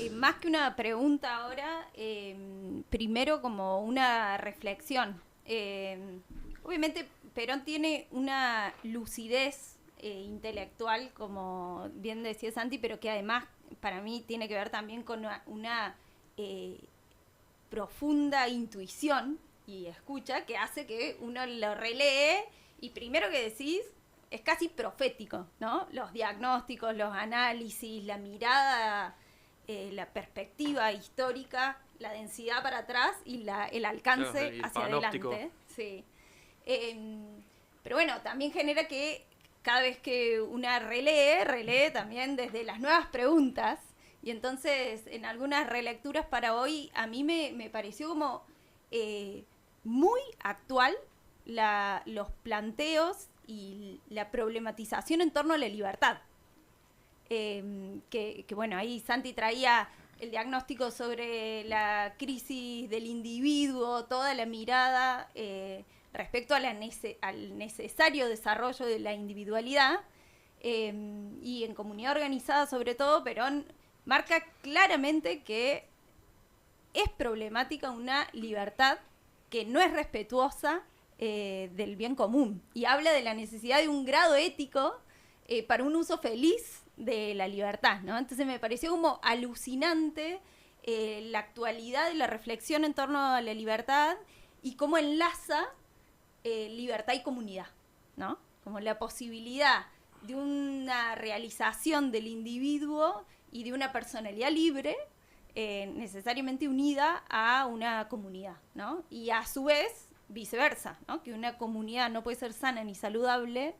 más que una pregunta ahora, primero como una reflexión. Obviamente Perón tiene una lucidez intelectual, como bien decía Santi, pero que además para mí tiene que ver también con una profunda intuición y escucha que hace que uno lo relee y primero que decís es casi profético, ¿no? Los diagnósticos, los análisis, la mirada, la perspectiva histórica, la densidad para atrás y el Claro, alcance el hacia panóptico. adelante. Sí. Pero bueno, también genera que cada vez que una relee también desde las nuevas preguntas. Y entonces, en algunas relecturas para hoy, a mí me pareció como eh, muy actual los planteos y la problematización en torno a la libertad. Bueno, ahí Santi traía el diagnóstico sobre la crisis del individuo, toda la mirada respecto a al necesario desarrollo de la individualidad eh, y en comunidad organizada sobre todo, Perón marca claramente que es problemática una libertad que no es respetuosa del bien común y habla de la necesidad de un grado ético para un uso feliz de la libertad, ¿no? Entonces me pareció como alucinante la actualidad y la reflexión en torno a la libertad y cómo enlaza libertad y comunidad, ¿no? Como la posibilidad de una realización del individuo y de una personalidad libre necesariamente unida a una comunidad, ¿no? Y a su vez, viceversa, ¿no? Que una comunidad no puede ser sana ni saludable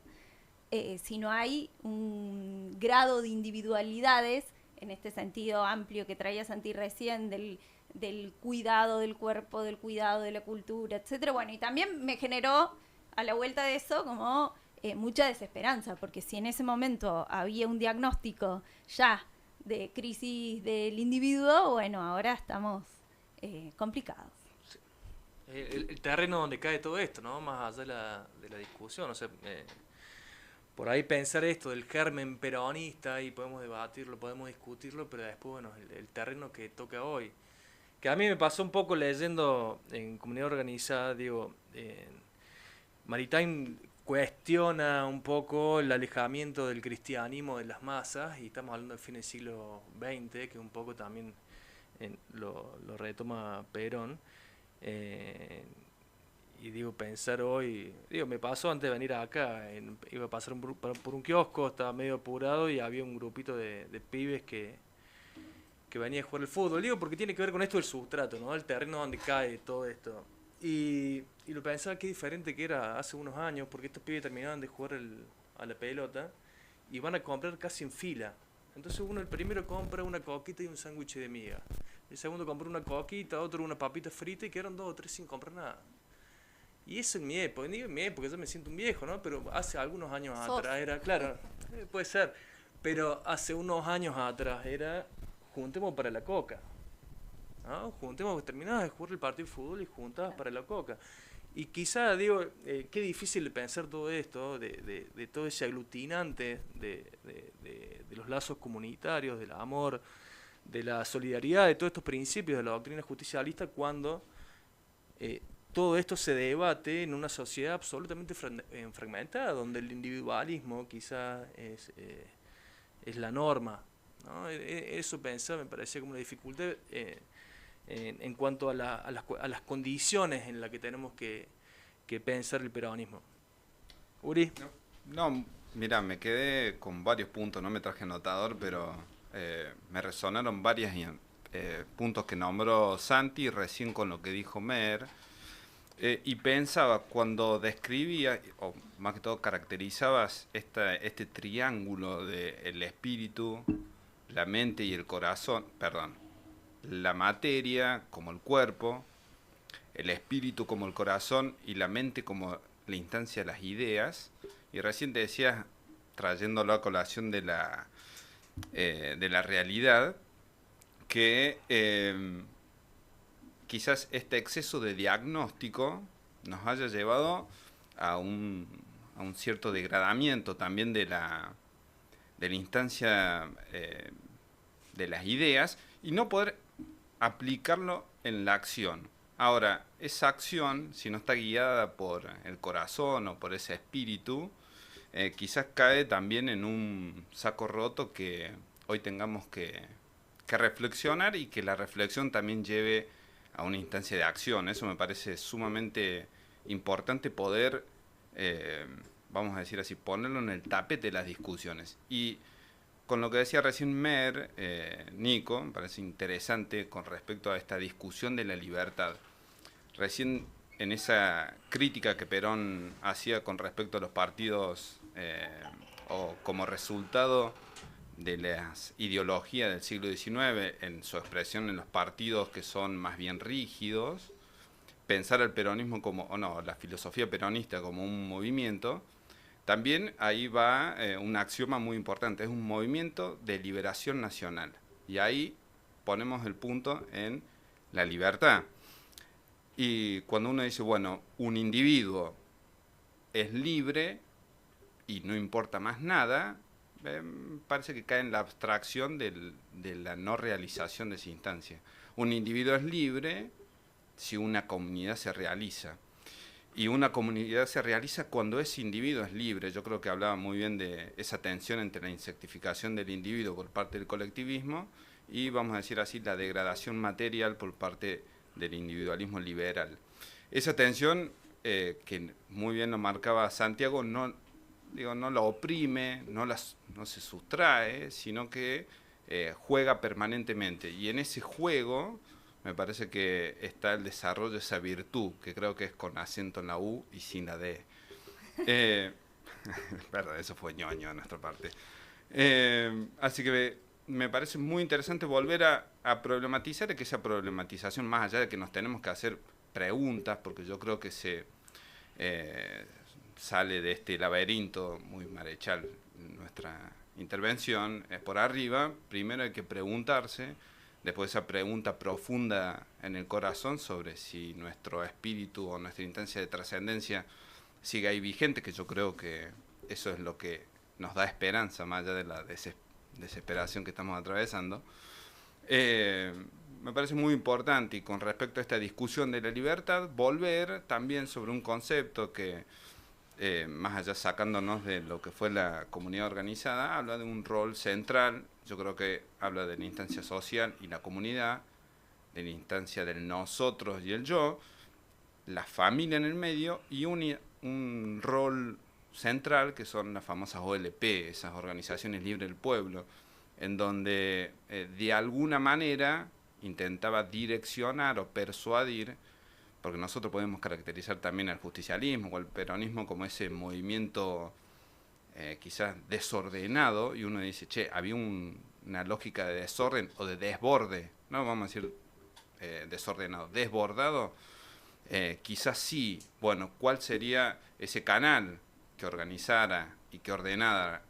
si no hay un grado de individualidades, en este sentido amplio que traía Santi recién, del cuidado del cuerpo, del cuidado de la cultura, etcétera. Bueno, y también me generó a la vuelta de eso como mucha desesperanza, porque si en ese momento había un diagnóstico ya de crisis del individuo, bueno, ahora estamos complicados. Sí. El terreno donde cae todo esto, ¿no? Más allá de la discusión. O sea, por ahí pensar esto del germen peronista y podemos debatirlo, podemos discutirlo, pero después, bueno, el terreno que toca hoy. Que a mí me pasó un poco leyendo en comunidad organizada, digo, Maritain cuestiona un poco el alejamiento del cristianismo de las masas, y estamos hablando del fin del siglo XX, que un poco también lo retoma Perón. Eh, y digo, pensar hoy, digo, me pasó antes de venir acá, iba a pasar por un kiosco, estaba medio apurado y había un grupito de pibes que venía a jugar el fútbol. Digo, porque tiene que ver con esto del sustrato, ¿no? El terreno donde cae todo esto. Y lo pensaba qué diferente que era hace unos años, porque estos pibes terminaban de jugar a la pelota y van a comprar casi en fila. Entonces uno, el primero compra una coquita y un sándwich de miga. El segundo compró una coquita, otro una papita frita y quedaron dos o tres sin comprar nada. Y eso en mi época, digo en mi época, yo me siento un viejo, ¿no? Pero hace algunos años Sos. atrás era, claro, puede ser, pero hace unos años atrás era, juntemos para la coca, ¿no? Juntemos, terminabas de jugar el partido de fútbol y juntabas para la coca. Y quizá, digo, qué difícil de pensar todo esto, de todo ese aglutinante de los lazos comunitarios, del amor, de la solidaridad, de todos estos principios de la doctrina justicialista, cuando eh, todo esto se debate en una sociedad absolutamente fragmentada, donde el individualismo quizá es la norma, ¿no? Eso pensaba, me parecía como una dificultad en cuanto a las condiciones en las que tenemos que pensar el peronismo. Uri. No, no, mira, me quedé con varios puntos, no me traje anotador, pero me resonaron varios puntos que nombró Santi recién con lo que dijo Mer. Y pensaba, cuando describía, o más que todo caracterizabas este triángulo de el espíritu, la mente y el corazón, perdón, la materia como el cuerpo, el espíritu como el corazón y la mente como la instancia de las ideas. Y recién te decías, trayéndolo a colación de la realidad, que quizás este exceso de diagnóstico nos haya llevado a a un cierto degradamiento también de la instancia de las ideas y no poder aplicarlo en la acción. Ahora, esa acción, si no está guiada por el corazón o por ese espíritu, quizás cae también en un saco roto que hoy tengamos que reflexionar y que la reflexión también lleve a una instancia de acción. Eso me parece sumamente importante poder, vamos a decir así, ponerlo en el tapete de las discusiones. Y con lo que decía recién Mer, Nico, me parece interesante con respecto a esta discusión de la libertad. Recién en esa crítica que Perón hacía con respecto a los partidos o como resultado de las ideologías del siglo XIX, en su expresión en los partidos que son más bien rígidos, pensar el peronismo como, o no, la filosofía peronista como un movimiento, también ahí va un axioma muy importante, es un movimiento de liberación nacional. Y ahí ponemos el punto en la libertad. Y cuando uno dice, bueno, un individuo es libre y no importa más nada, parece que cae en la abstracción de la no realización de esa instancia. Un individuo es libre si una comunidad se realiza. Y una comunidad se realiza cuando ese individuo es libre. Yo creo que hablaba muy bien de esa tensión entre la insectificación del individuo por parte del colectivismo y, vamos a decir así, la degradación material por parte del individualismo liberal. Esa tensión, que muy bien lo marcaba Santiago, no la oprime, no se sustrae, sino que juega permanentemente. Y en ese juego me parece que está el desarrollo de esa virtud, que creo que es con acento en la U y sin la D. Perdón, eso fue ñoño de nuestra parte. Así que me parece muy interesante volver a problematizar, y que esa problematización, más allá de que nos tenemos que hacer preguntas, porque yo creo que se sale de este laberinto muy marechal nuestra intervención, por arriba, primero hay que preguntarse, después esa pregunta profunda en el corazón sobre si nuestro espíritu o nuestra instancia de trascendencia sigue ahí vigente, que yo creo que eso es lo que nos da esperanza, más allá de la desesperación que estamos atravesando. Me parece muy importante, y con respecto a esta discusión de la libertad, volver también sobre un concepto que, más allá sacándonos de lo que fue la comunidad organizada, habla de un rol central. Yo creo que habla de la instancia social y la comunidad, de la instancia del nosotros y el yo, la familia en el medio y un rol central que son las famosas OLP, esas organizaciones libres del pueblo, en donde de alguna manera intentaba direccionar o persuadir, porque nosotros podemos caracterizar también al justicialismo o al peronismo como ese movimiento quizás desordenado, y uno dice, che, había una lógica de desorden o de desborde, no vamos a decir desordenado, desbordado, quizás sí. Bueno, ¿cuál sería ese canal que organizara y que ordenara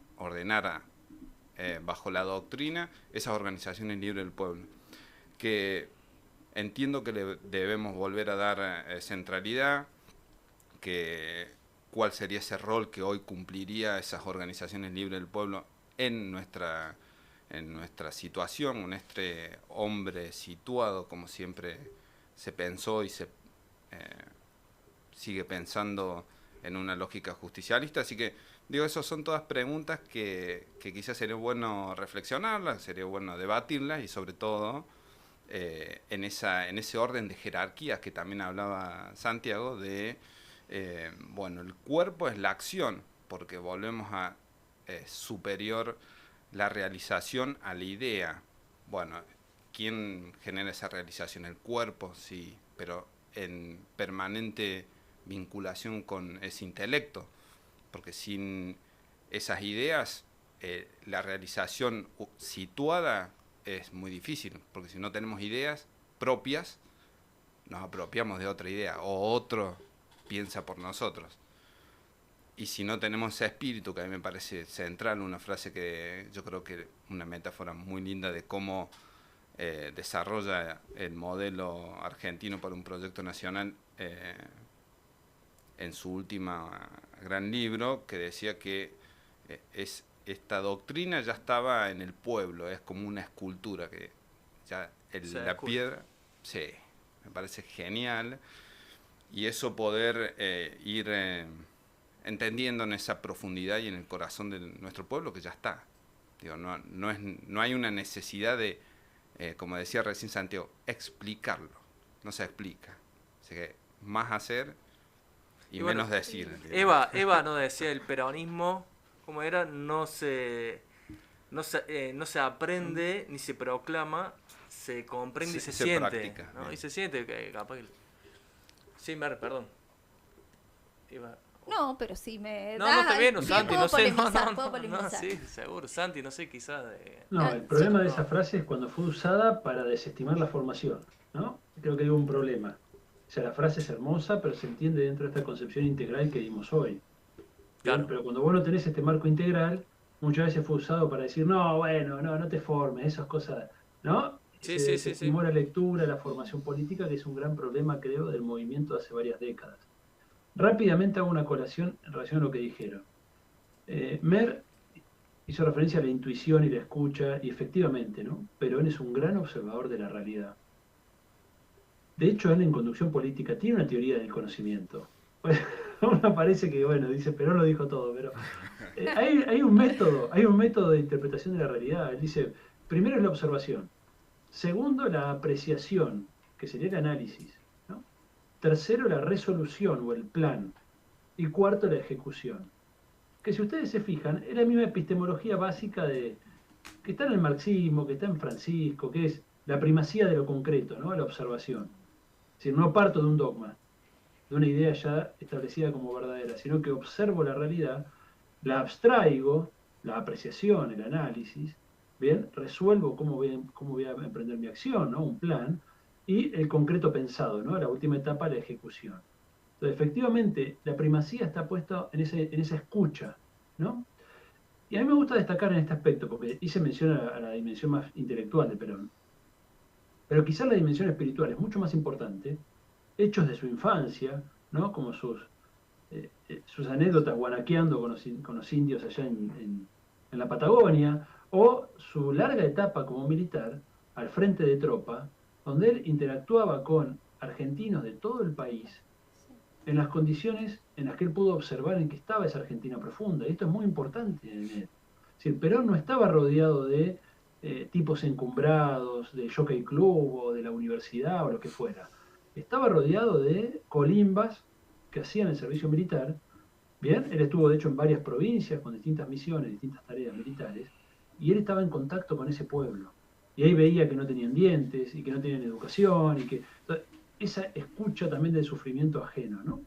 bajo la doctrina esas organizaciones libres del pueblo? Que entiendo que le debemos volver a dar centralidad, que cuál sería ese rol que hoy cumpliría esas organizaciones libres del pueblo en nuestra situación, en este hombre situado, como siempre se pensó y se sigue pensando en una lógica justicialista. Así que, digo, esas son todas preguntas que quizás sería bueno reflexionarlas, sería bueno debatirlas, y sobre todo en ese orden de jerarquías que también hablaba Santiago, de, bueno, el cuerpo es la acción, porque volvemos a superior la realización a la idea. Bueno, ¿quién genera esa realización? El cuerpo, sí, pero en permanente vinculación con ese intelecto, porque sin esas ideas la realización situada es muy difícil, porque si no tenemos ideas propias, nos apropiamos de otra idea, o otro piensa por nosotros. Y si no tenemos ese espíritu, que a mí me parece central, una frase que yo creo que una metáfora muy linda de cómo desarrolla el modelo argentino para un proyecto nacional en su último gran libro, que decía que es esta doctrina ya estaba en el pueblo, es como una escultura que ya la piedra, sí, me parece genial. Y eso poder ir entendiendo en esa profundidad y en el corazón de nuestro pueblo que ya está. Digo, no hay una necesidad de, como decía recién Santiago, explicarlo. No se explica. Así que más hacer y bueno, menos decir. Eva no decía el peronismo, ¿cómo era? No se aprende ni se proclama, se comprende y se siente. Practica, ¿no? Y se siente que capaz que... Sí, perdón. Eva. No, pero si me no, está bien, Santi, no sé, puedo polemizar. Sí, seguro, Santi, no sé, quizás... No, el problema de esa frase es cuando fue usada para desestimar la formación, ¿no? Creo que hay un problema. O sea, la frase es hermosa, pero se entiende dentro de esta concepción integral que dimos hoy. Claro. Pero cuando vos no tenés este marco integral, muchas veces fue usado para decir, no, bueno, no te formes, esas cosas, ¿no? Sí, se desestimó la lectura, la formación política, que es un gran problema, creo, del movimiento de hace varias décadas. Rápidamente hago una colación en relación a lo que dijeron. Mer hizo referencia a la intuición y la escucha, y efectivamente, ¿no? Perón es un gran observador de la realidad. De hecho, él en conducción política tiene una teoría del conocimiento. Uno parece que, bueno, dice, Perón lo dijo todo, pero hay un método de interpretación de la realidad. Él dice, primero es la observación, segundo la apreciación, que sería el análisis, ¿no? Tercero la resolución o el plan, y cuarto la ejecución. Que si ustedes se fijan, es la misma epistemología básica que está en el marxismo, que está en Francisco, que es la primacía de lo concreto, ¿no? La observación. Es decir, no parto de un dogma, de una idea ya establecida como verdadera, sino que observo la realidad, la abstraigo, la apreciación, el análisis, bien, resuelvo cómo voy a emprender mi acción, ¿no? Un plan, y el concreto pensado, ¿no? La última etapa, la ejecución. Entonces, efectivamente, la primacía está puesta en esa escucha, ¿no? Y a mí me gusta destacar en este aspecto, porque hice mención a la dimensión más intelectual de Perón, pero quizás la dimensión espiritual es mucho más importante, hechos de su infancia, ¿no? Como sus anécdotas guanaqueando con los indios allá en la Patagonia, o su larga etapa como militar al frente de tropa, donde él interactuaba con argentinos de todo el país, en las condiciones en las que él pudo observar en que estaba esa Argentina profunda. Y esto es muy importante en él. Es decir, Perón no estaba rodeado de tipos encumbrados, de Jockey Club o de la universidad o lo que fuera. Estaba rodeado de colimbas que hacían el servicio militar. Bien, él estuvo de hecho en varias provincias con distintas misiones, distintas tareas militares, y él estaba en contacto con ese pueblo. Y ahí veía que no tenían dientes y que no tenían educación y que... esa escucha también del sufrimiento ajeno, ¿no?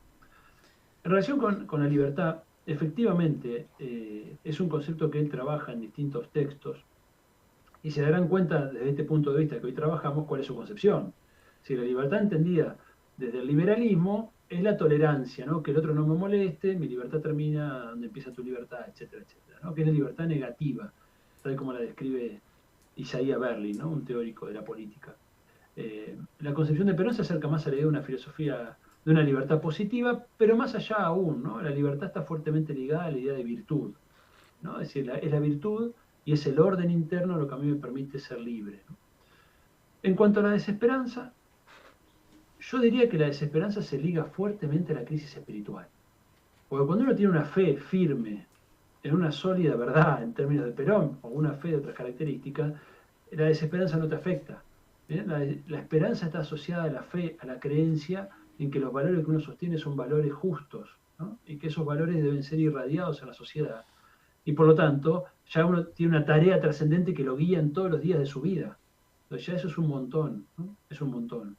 En relación con la libertad, efectivamente es un concepto que él trabaja en distintos textos y se darán cuenta desde este punto de vista que hoy trabajamos cuál es su concepción. Si la libertad entendida desde el liberalismo es la tolerancia, ¿no? Que el otro no me moleste, mi libertad termina donde empieza tu libertad, etcétera, etcétera, ¿no? Que es la libertad negativa, tal como la describe Isaiah Berlin, ¿no? Un teórico de la política. La concepción de Perón se acerca más a la idea de una filosofía de una libertad positiva, pero más allá aún, ¿no? La libertad está fuertemente ligada a la idea de virtud, ¿no? Es decir, es la virtud y es el orden interno lo que a mí me permite ser libre, ¿no? En cuanto a la desesperanza, yo diría que la desesperanza se liga fuertemente a la crisis espiritual. Porque cuando uno tiene una fe firme en una sólida verdad en términos de Perón, o una fe de otras características, la desesperanza no te afecta. La esperanza está asociada a la fe, a la creencia en que los valores que uno sostiene son valores justos, ¿no? Y que esos valores deben ser irradiados a la sociedad. Y por lo tanto, ya uno tiene una tarea trascendente que lo guía en todos los días de su vida. Entonces ya eso es un montón, ¿no? Es un montón.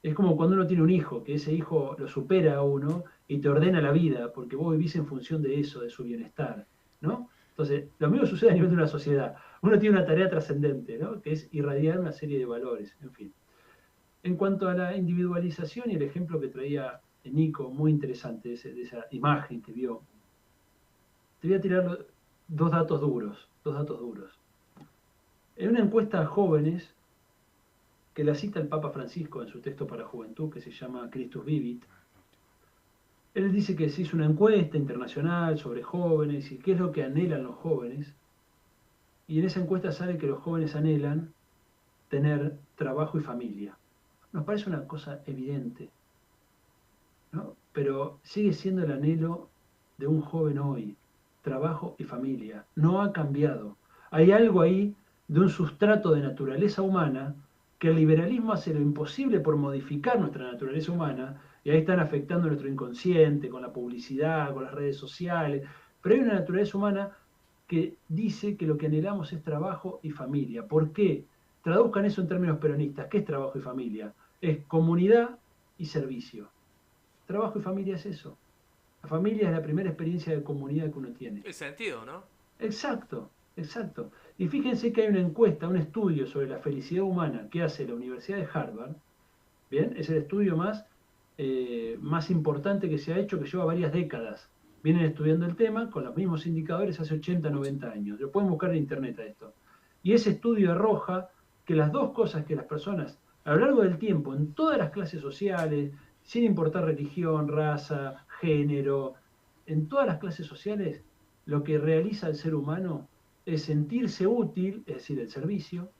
Es como cuando uno tiene un hijo, que ese hijo lo supera a uno y te ordena la vida, porque vos vivís en función de eso, de su bienestar, ¿no? Entonces, lo mismo sucede a nivel de una sociedad. Uno tiene una tarea trascendente, ¿no? Que es irradiar una serie de valores, en fin. En cuanto a la individualización y el ejemplo que traía Nico, muy interesante, de esa imagen que vio, te voy a tirar dos datos duros. En una encuesta a jóvenes, que la cita el Papa Francisco en su texto para juventud, que se llama Christus Vivit, Él dice que se hizo una encuesta internacional sobre jóvenes y qué es lo que anhelan los jóvenes. Y en esa encuesta sale que los jóvenes anhelan tener trabajo y familia. Nos parece una cosa evidente, ¿no? Pero sigue siendo el anhelo de un joven hoy, trabajo y familia. No ha cambiado. Hay algo ahí de un sustrato de naturaleza humana que el liberalismo hace lo imposible por modificar nuestra naturaleza humana, y ahí están afectando nuestro inconsciente con la publicidad, con las redes sociales, pero hay una naturaleza humana que dice que lo que anhelamos es trabajo y familia. ¿Por qué? Traduzcan eso en términos peronistas. ¿Qué es trabajo y familia? Es comunidad y servicio. Trabajo y familia es eso. La familia es la primera experiencia de comunidad que uno tiene. El sentido, ¿no? Exacto, exacto. Y fíjense que hay una encuesta, un estudio sobre la felicidad humana que hace la Universidad de Harvard. Bien, es el estudio más importante que se ha hecho, que lleva varias décadas. Vienen estudiando el tema con los mismos indicadores hace 80, 90 años. Lo pueden buscar en internet a esto. Y ese estudio arroja que las dos cosas que las personas, a lo largo del tiempo, en todas las clases sociales, sin importar religión, raza, género, en todas las clases sociales, lo que realiza el ser humano es sentirse útil, es decir, el servicio,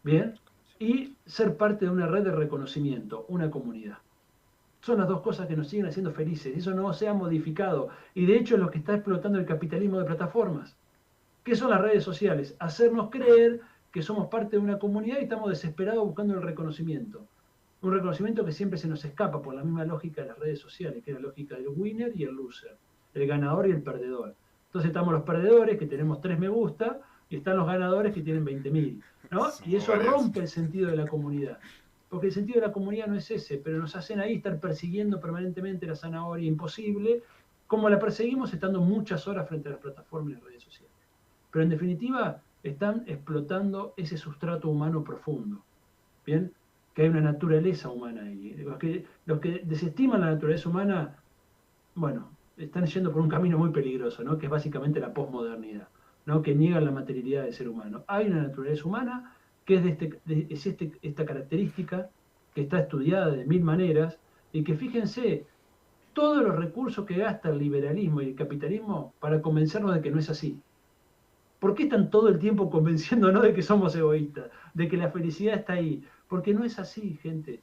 ¿bien? Y ser parte de una red de reconocimiento, una comunidad. Son las dos cosas que nos siguen haciendo felices. Eso no se ha modificado. Y de hecho es lo que está explotando el capitalismo de plataformas. ¿Qué son las redes sociales? Hacernos creer que somos parte de una comunidad y estamos desesperados buscando el reconocimiento. Un reconocimiento que siempre se nos escapa por la misma lógica de las redes sociales, que es la lógica del winner y el loser, el ganador y el perdedor. Entonces estamos los perdedores, que tenemos 3 me gusta, y están los ganadores, que tienen 20.000, ¿no? Y eso rompe el sentido de la comunidad. Porque el sentido de la comunidad no es ese, pero nos hacen ahí estar persiguiendo permanentemente la zanahoria imposible, como la perseguimos estando muchas horas frente a las plataformas y las redes sociales. Pero en definitiva, están explotando ese sustrato humano profundo, ¿bien? Que hay una naturaleza humana ahí. Los que desestiman la naturaleza humana, bueno, están yendo por un camino muy peligroso, ¿no? Que es básicamente la posmodernidad, ¿no? Que niegan la materialidad del ser humano. Hay una naturaleza humana que es esta característica que está estudiada de 1000 maneras y que fíjense todos los recursos que gasta el liberalismo y el capitalismo para convencernos de que no es así. ¿Por qué están todo el tiempo convenciéndonos de que somos egoístas, de que la felicidad está ahí? Porque no es así, gente.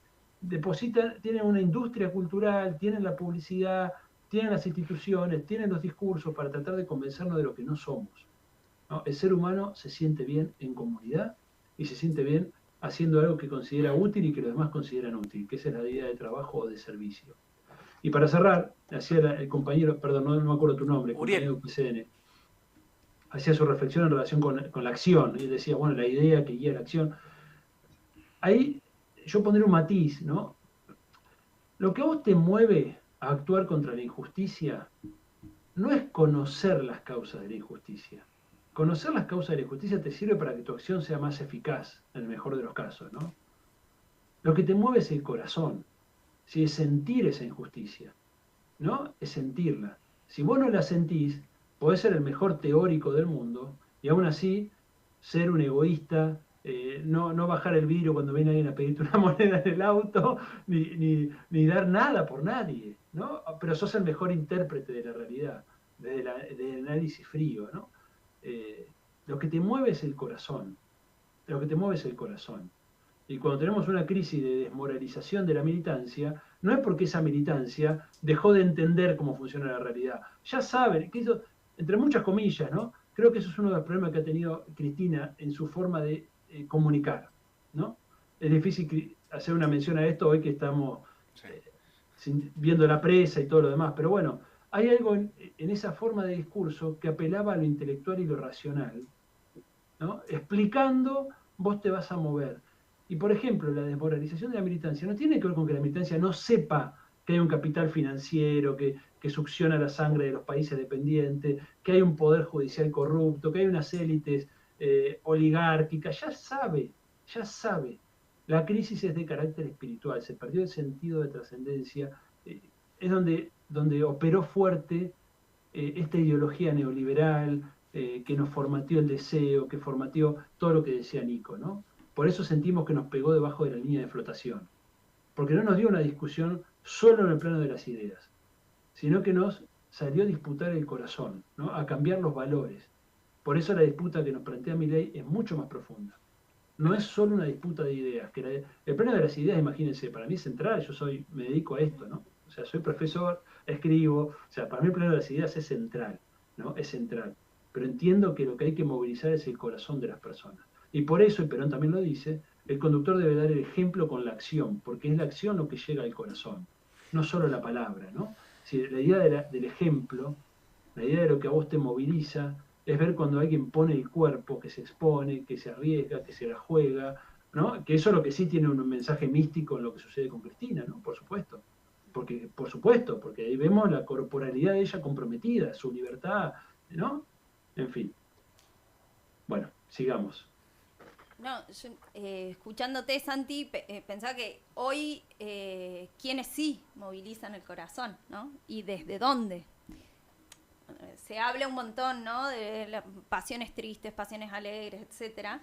Tienen una industria cultural, tienen la publicidad, tienen las instituciones, tienen los discursos para tratar de convencernos de lo que no somos, ¿no? El ser humano se siente bien en comunidad y se siente bien haciendo algo que considera útil y que los demás consideran útil, que esa es la idea de trabajo o de servicio. Y para cerrar, hacía el compañero, perdón, no me acuerdo tu nombre, Uriel. compañero PCN, hacía su reflexión en relación con la acción, y decía, bueno, la idea que guía la acción. Ahí yo pondré un matiz, ¿no? Lo que a vos te mueve a actuar contra la injusticia no es conocer las causas de la injusticia. Conocer las causas de la injusticia te sirve para que tu acción sea más eficaz, en el mejor de los casos, ¿no? Lo que te mueve es el corazón, ¿sí? Es sentir esa injusticia, ¿no? Es sentirla. Si vos no la sentís, podés ser el mejor teórico del mundo y aún así ser un egoísta, no bajar el vidrio cuando viene alguien a pedirte una moneda en el auto, ni dar nada por nadie, ¿no? Pero sos el mejor intérprete de la realidad, desde el análisis frío, ¿no? Lo que te mueve es el corazón, lo que te mueve es el corazón. Y cuando tenemos una crisis de desmoralización de la militancia, no es porque esa militancia dejó de entender cómo funciona la realidad. Ya saben, que eso, entre muchas comillas, ¿no? Creo que eso es uno de los problemas que ha tenido Cristina en su forma de comunicar, ¿no? Es difícil hacer una mención a esto hoy que estamos viendo la presa y todo lo demás, pero bueno, hay algo en esa forma de discurso que apelaba a lo intelectual y lo racional, ¿no? Explicando, vos te vas a mover. Y por ejemplo, la desmoralización de la militancia no tiene que ver con que la militancia no sepa que hay un capital financiero que succiona la sangre de los países dependientes, que hay un poder judicial corrupto, que hay unas élites oligárquicas, ya sabe. La crisis es de carácter espiritual, se perdió el sentido de trascendencia, es donde operó fuerte esta ideología neoliberal que nos formateó el deseo, que formateó todo lo que decía Nico, ¿no? Por eso sentimos que nos pegó debajo de la línea de flotación, porque no nos dio una discusión solo en el plano de las ideas. sino que nos salió a disputar el corazón, ¿no? A cambiar los valores. Por eso la disputa que nos plantea Milei es mucho más profunda. No es solo una disputa de ideas. El plano de las ideas, imagínense, para mí es central, me dedico a esto, ¿no? O sea, soy profesor, escribo, o sea, para mí el plano de las ideas es central, ¿no? Es central. Pero entiendo que lo que hay que movilizar es el corazón de las personas. Y por eso, y Perón también lo dice, el conductor debe dar el ejemplo con la acción, porque es la acción lo que llega al corazón, no solo la palabra, ¿no? Si la idea del ejemplo, la idea de lo que a vos te moviliza, es ver cuando alguien pone el cuerpo, que se expone, que se arriesga, que se la juega, ¿no? Que eso es lo que sí tiene un mensaje místico en lo que sucede con Cristina, ¿no? Por supuesto. Porque ahí vemos la corporalidad de ella comprometida, su libertad, ¿no? En fin. Bueno, sigamos. No, yo, escuchándote, Santi, pensaba que hoy quienes sí movilizan el corazón, ¿no? Y desde dónde. Se habla un montón, ¿no? De las pasiones tristes, pasiones alegres, etcétera.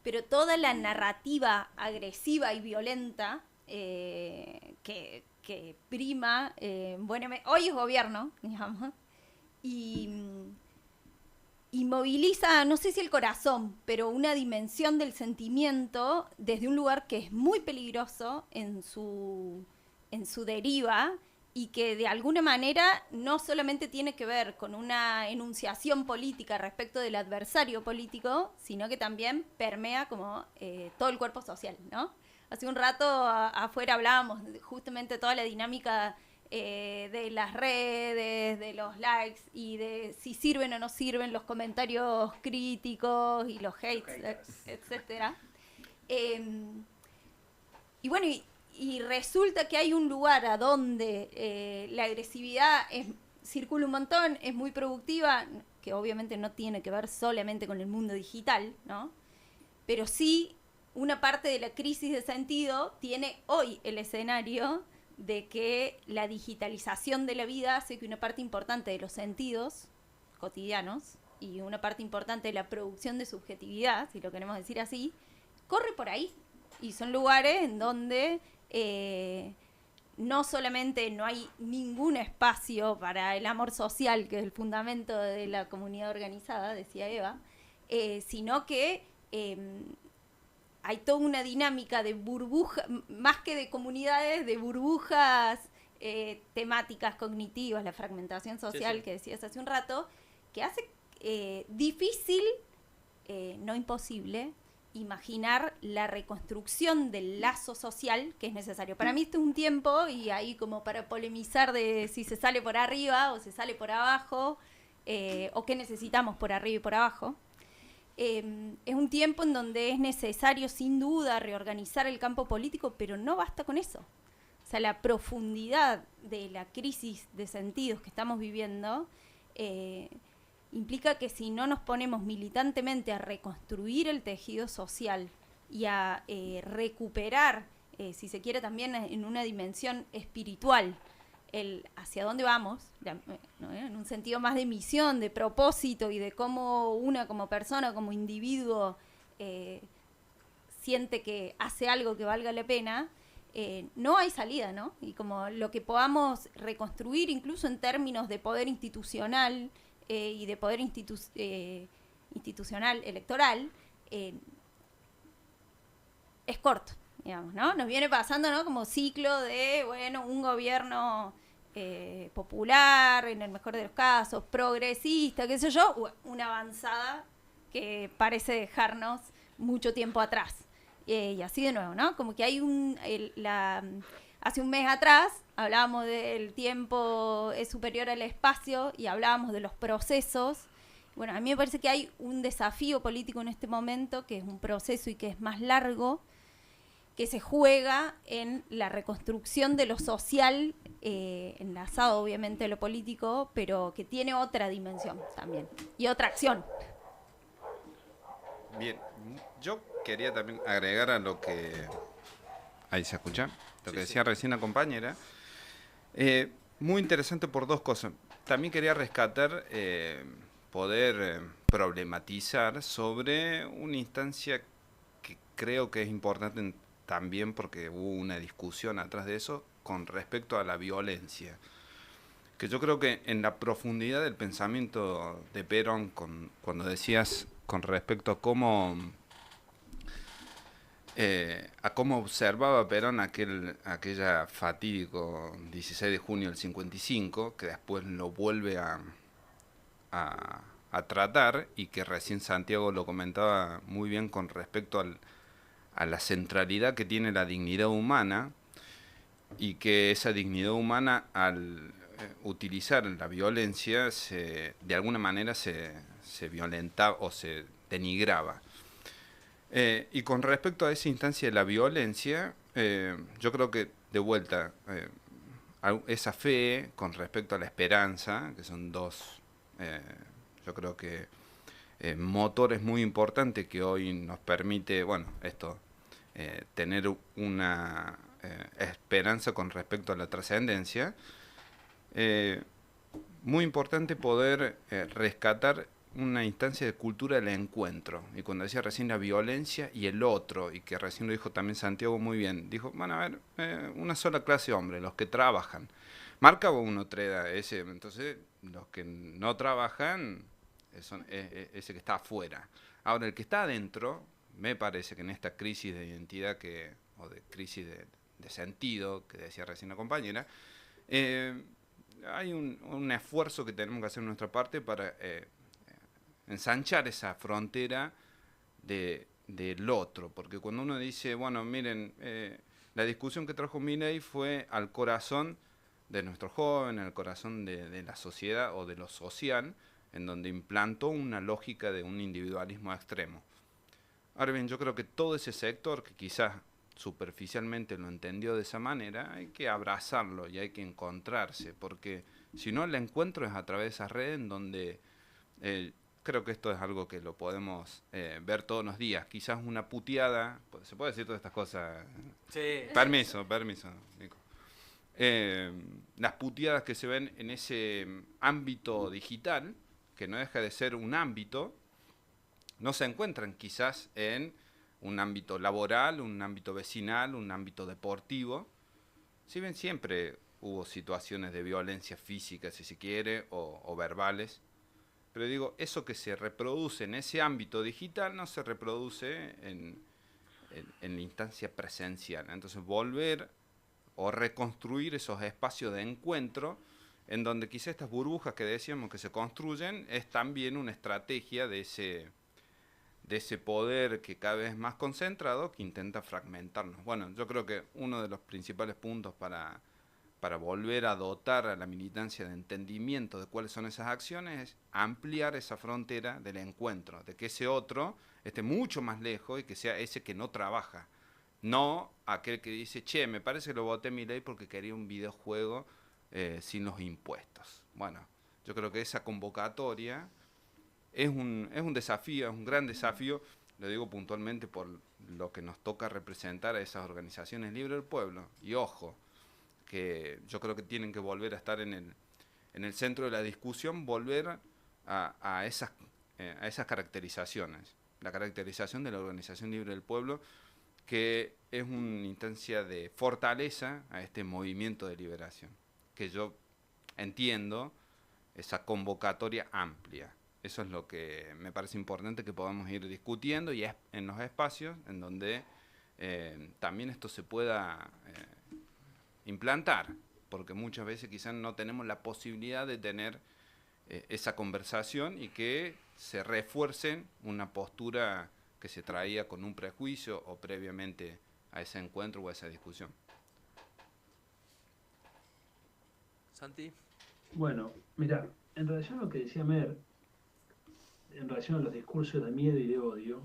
Pero toda la narrativa agresiva y violenta que prima, hoy es gobierno, digamos, y moviliza, no sé si el corazón, pero una dimensión del sentimiento desde un lugar que es muy peligroso en su deriva, y que de alguna manera no solamente tiene que ver con una enunciación política respecto del adversario político, sino que también permea como todo el cuerpo social, ¿no? Hace un rato afuera hablábamos justamente toda la dinámica de las redes, de los likes y de si sirven o no sirven los comentarios críticos y los hates, etcétera. Y bueno, y resulta que hay un lugar a donde la agresividad circula un montón, es muy productiva, que obviamente no tiene que ver solamente con el mundo digital, ¿no? Pero sí, una parte de la crisis de sentido tiene hoy el escenario de que la digitalización de la vida hace que una parte importante de los sentidos cotidianos y una parte importante de la producción de subjetividad, si lo queremos decir así, corre por ahí. Y son lugares en donde no solamente no hay ningún espacio para el amor social, que es el fundamento de la comunidad organizada, decía Eva, sino que hay toda una dinámica de burbujas, más que de comunidades, de burbujas temáticas cognitivas, la fragmentación social, sí, que decías hace un rato, que hace difícil, no imposible, imaginar la reconstrucción del lazo social que es necesario. Para mí esto es un tiempo, y ahí como para polemizar de si se sale por arriba o se sale por abajo, o qué necesitamos por arriba y por abajo. Es un tiempo en donde es necesario sin duda reorganizar el campo político, pero no basta con eso. O sea, la profundidad de la crisis de sentidos que estamos viviendo implica que si no nos ponemos militantemente a reconstruir el tejido social y a recuperar, si se quiere también en una dimensión espiritual, el hacia dónde vamos, ¿no? En un sentido más de misión, de propósito y de cómo una como persona, como individuo, siente que hace algo que valga la pena, no hay salida, ¿no? Y como lo que podamos reconstruir incluso en términos de poder institucional y de poder institucional electoral, es corto, digamos, ¿no? Nos viene pasando, ¿no? Como ciclo de, bueno, un gobierno popular, en el mejor de los casos, progresista, qué sé yo, una avanzada que parece dejarnos mucho tiempo atrás. Y así de nuevo, ¿no? Como que hay hace un mes atrás hablábamos del tiempo es superior al espacio y hablábamos de los procesos. Bueno, a mí me parece que hay un desafío político en este momento, que es un proceso y que es más largo, que se juega en la reconstrucción de lo social, enlazado obviamente a lo político, pero que tiene otra dimensión también y otra acción. Bien, yo quería también agregar a lo que... Ahí se escucha, lo que decía recién la compañera. Muy interesante por dos cosas. También quería rescatar, poder problematizar sobre una instancia que creo que es importante también porque hubo una discusión atrás de eso con respecto a la violencia. Que yo creo que en la profundidad del pensamiento de Perón, cuando decías con respecto a cómo observaba Perón aquella fatídico 16 de junio del 55, que después lo vuelve a tratar, y que recién Santiago lo comentaba muy bien con respecto a la centralidad que tiene la dignidad humana, y que esa dignidad humana, al utilizar la violencia, de alguna manera se violentaba o se denigraba. Y con respecto a esa instancia de la violencia, yo creo que de vuelta, esa fe con respecto a la esperanza, que son dos, yo creo que motores muy importantes que hoy nos permite, bueno, esto, tener una esperanza con respecto a la trascendencia. Muy importante poder rescatar una instancia de cultura del encuentro. Y cuando decía recién la violencia y el otro, y que recién lo dijo también Santiago muy bien, dijo, bueno, a ver, una sola clase de hombres, los que trabajan. Marcaba uno treda ese, entonces los que no trabajan son ese que está afuera. Ahora, el que está adentro, me parece que en esta crisis de identidad o de crisis de sentido, que decía recién la compañera, hay un esfuerzo que tenemos que hacer en nuestra parte para ensanchar esa frontera del otro, porque cuando uno dice, bueno, miren, la discusión que trajo Milei fue al corazón de nuestros jóvenes, al corazón de la sociedad o de lo social, en donde implantó una lógica de un individualismo extremo. Ahora bien, yo creo que todo ese sector, que quizás superficialmente lo entendió de esa manera, hay que abrazarlo y hay que encontrarse, porque si no, el encuentro es a través de esas redes en donde creo que esto es algo que lo podemos ver todos los días. Quizás una puteada, ¿se puede decir todas estas cosas? Sí. Permiso, Nico. Las puteadas que se ven en ese ámbito digital, que no deja de ser un ámbito, no se encuentran quizás en un ámbito laboral, un ámbito vecinal, un ámbito deportivo. Si bien siempre hubo situaciones de violencia física, si se quiere, o verbales, pero digo, eso que se reproduce en ese ámbito digital no se reproduce en la instancia presencial. Entonces, volver o reconstruir esos espacios de encuentro en donde quizá estas burbujas que decíamos que se construyen es también una estrategia de ese poder que cada vez es más concentrado, que intenta fragmentarnos. Bueno, yo creo que uno de los principales puntos para volver a dotar a la militancia de entendimiento de cuáles son esas acciones es ampliar esa frontera del encuentro, de que ese otro esté mucho más lejos y que sea ese que no trabaja, no aquel que dice, che, me parece que lo voté Milei porque quería un videojuego sin los impuestos. Bueno, yo creo que esa convocatoria es un desafío, es un gran desafío, lo digo puntualmente por lo que nos toca representar a esas organizaciones libres del pueblo. Y ojo, que yo creo que tienen que volver a estar en el centro de la discusión, volver a esas caracterizaciones. La caracterización de la Organización Libre del Pueblo, que es una instancia de fortaleza a este movimiento de liberación, que yo entiendo esa convocatoria amplia. Eso es lo que me parece importante que podamos ir discutiendo, y es en los espacios en donde también esto se pueda implantar, porque muchas veces quizás no tenemos la posibilidad de tener esa conversación y que se refuercen una postura que se traía con un prejuicio o previamente a ese encuentro o a esa discusión. Santi. Bueno, mira, en relación a lo que decía Mer, en relación a los discursos de miedo y de odio,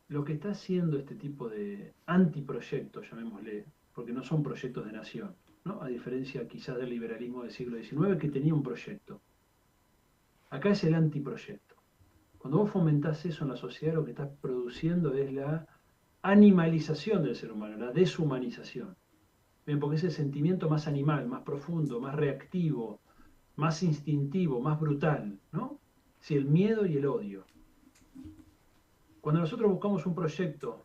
lo que está haciendo este tipo de antiproyectos, llamémosle, porque no son proyectos de nación, ¿no? A diferencia quizás del liberalismo del siglo XIX, que tenía un proyecto. Acá es el antiproyecto. Cuando vos fomentás eso en la sociedad, lo que estás produciendo es la animalización del ser humano, la deshumanización. Bien, porque es el sentimiento más animal, más profundo, más reactivo, más instintivo, más brutal, ¿no? Sí, el miedo y el odio. Cuando nosotros buscamos un proyecto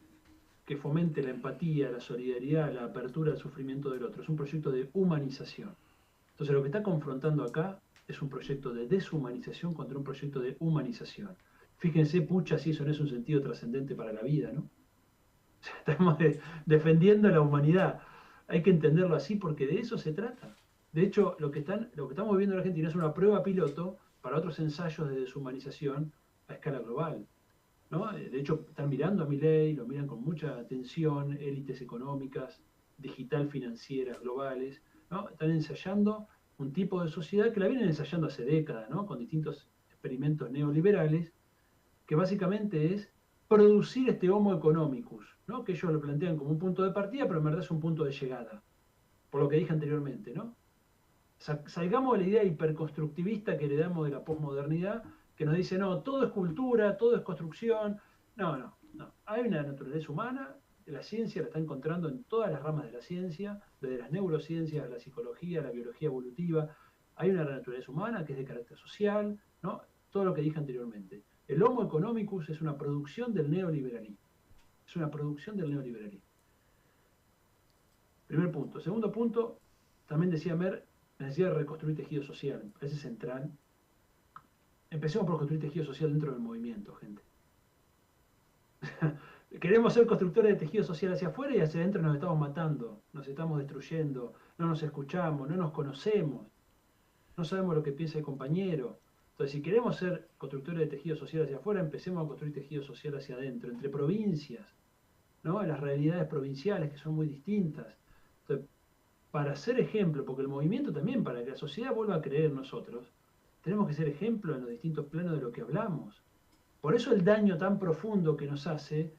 que fomente la empatía, la solidaridad, la apertura al sufrimiento del otro, es un proyecto de humanización. Entonces lo que está confrontando acá es un proyecto de deshumanización contra un proyecto de humanización. Fíjense, pucha, si eso no es un sentido trascendente para la vida, ¿no? Estamos defendiendo la humanidad. Hay que entenderlo así porque de eso se trata. De hecho, lo que estamos viendo en Argentina es una prueba piloto para otros ensayos de deshumanización a escala global, ¿no? De hecho, están mirando a Milei, lo miran con mucha atención, élites económicas, digital financieras globales, ¿no? Están ensayando un tipo de sociedad que la vienen ensayando hace décadas, ¿no? Con distintos experimentos neoliberales, que básicamente es producir este homo economicus, ¿no? Que ellos lo plantean como un punto de partida, pero en verdad es un punto de llegada, por lo que dije anteriormente, ¿no? Salgamos de la idea hiperconstructivista que heredamos de la posmodernidad, que nos dice, no, todo es cultura, todo es construcción. No, no, no. Hay una naturaleza humana, la ciencia la está encontrando en todas las ramas de la ciencia, desde las neurociencias, la psicología, la biología evolutiva. Hay una naturaleza humana que es de carácter social, ¿no? Todo lo que dije anteriormente. El Homo economicus es una producción del neoliberalismo. Es una producción del neoliberalismo. Primer punto. Segundo punto, también decía Mer, la necesidad de reconstruir tejido social. Me parece central. Empecemos por construir tejido social dentro del movimiento, gente. Queremos ser constructores de tejido social hacia afuera y hacia adentro nos estamos matando, nos estamos destruyendo, no nos escuchamos, no nos conocemos, no sabemos lo que piensa el compañero. Entonces, si queremos ser constructores de tejido social hacia afuera, empecemos a construir tejido social hacia adentro, entre provincias, ¿no? Las realidades provinciales que son muy distintas. Entonces, para ser ejemplo, porque el movimiento también, para que la sociedad vuelva a creer en nosotros, tenemos que ser ejemplo en los distintos planos de lo que hablamos. Por eso el daño tan profundo que nos hace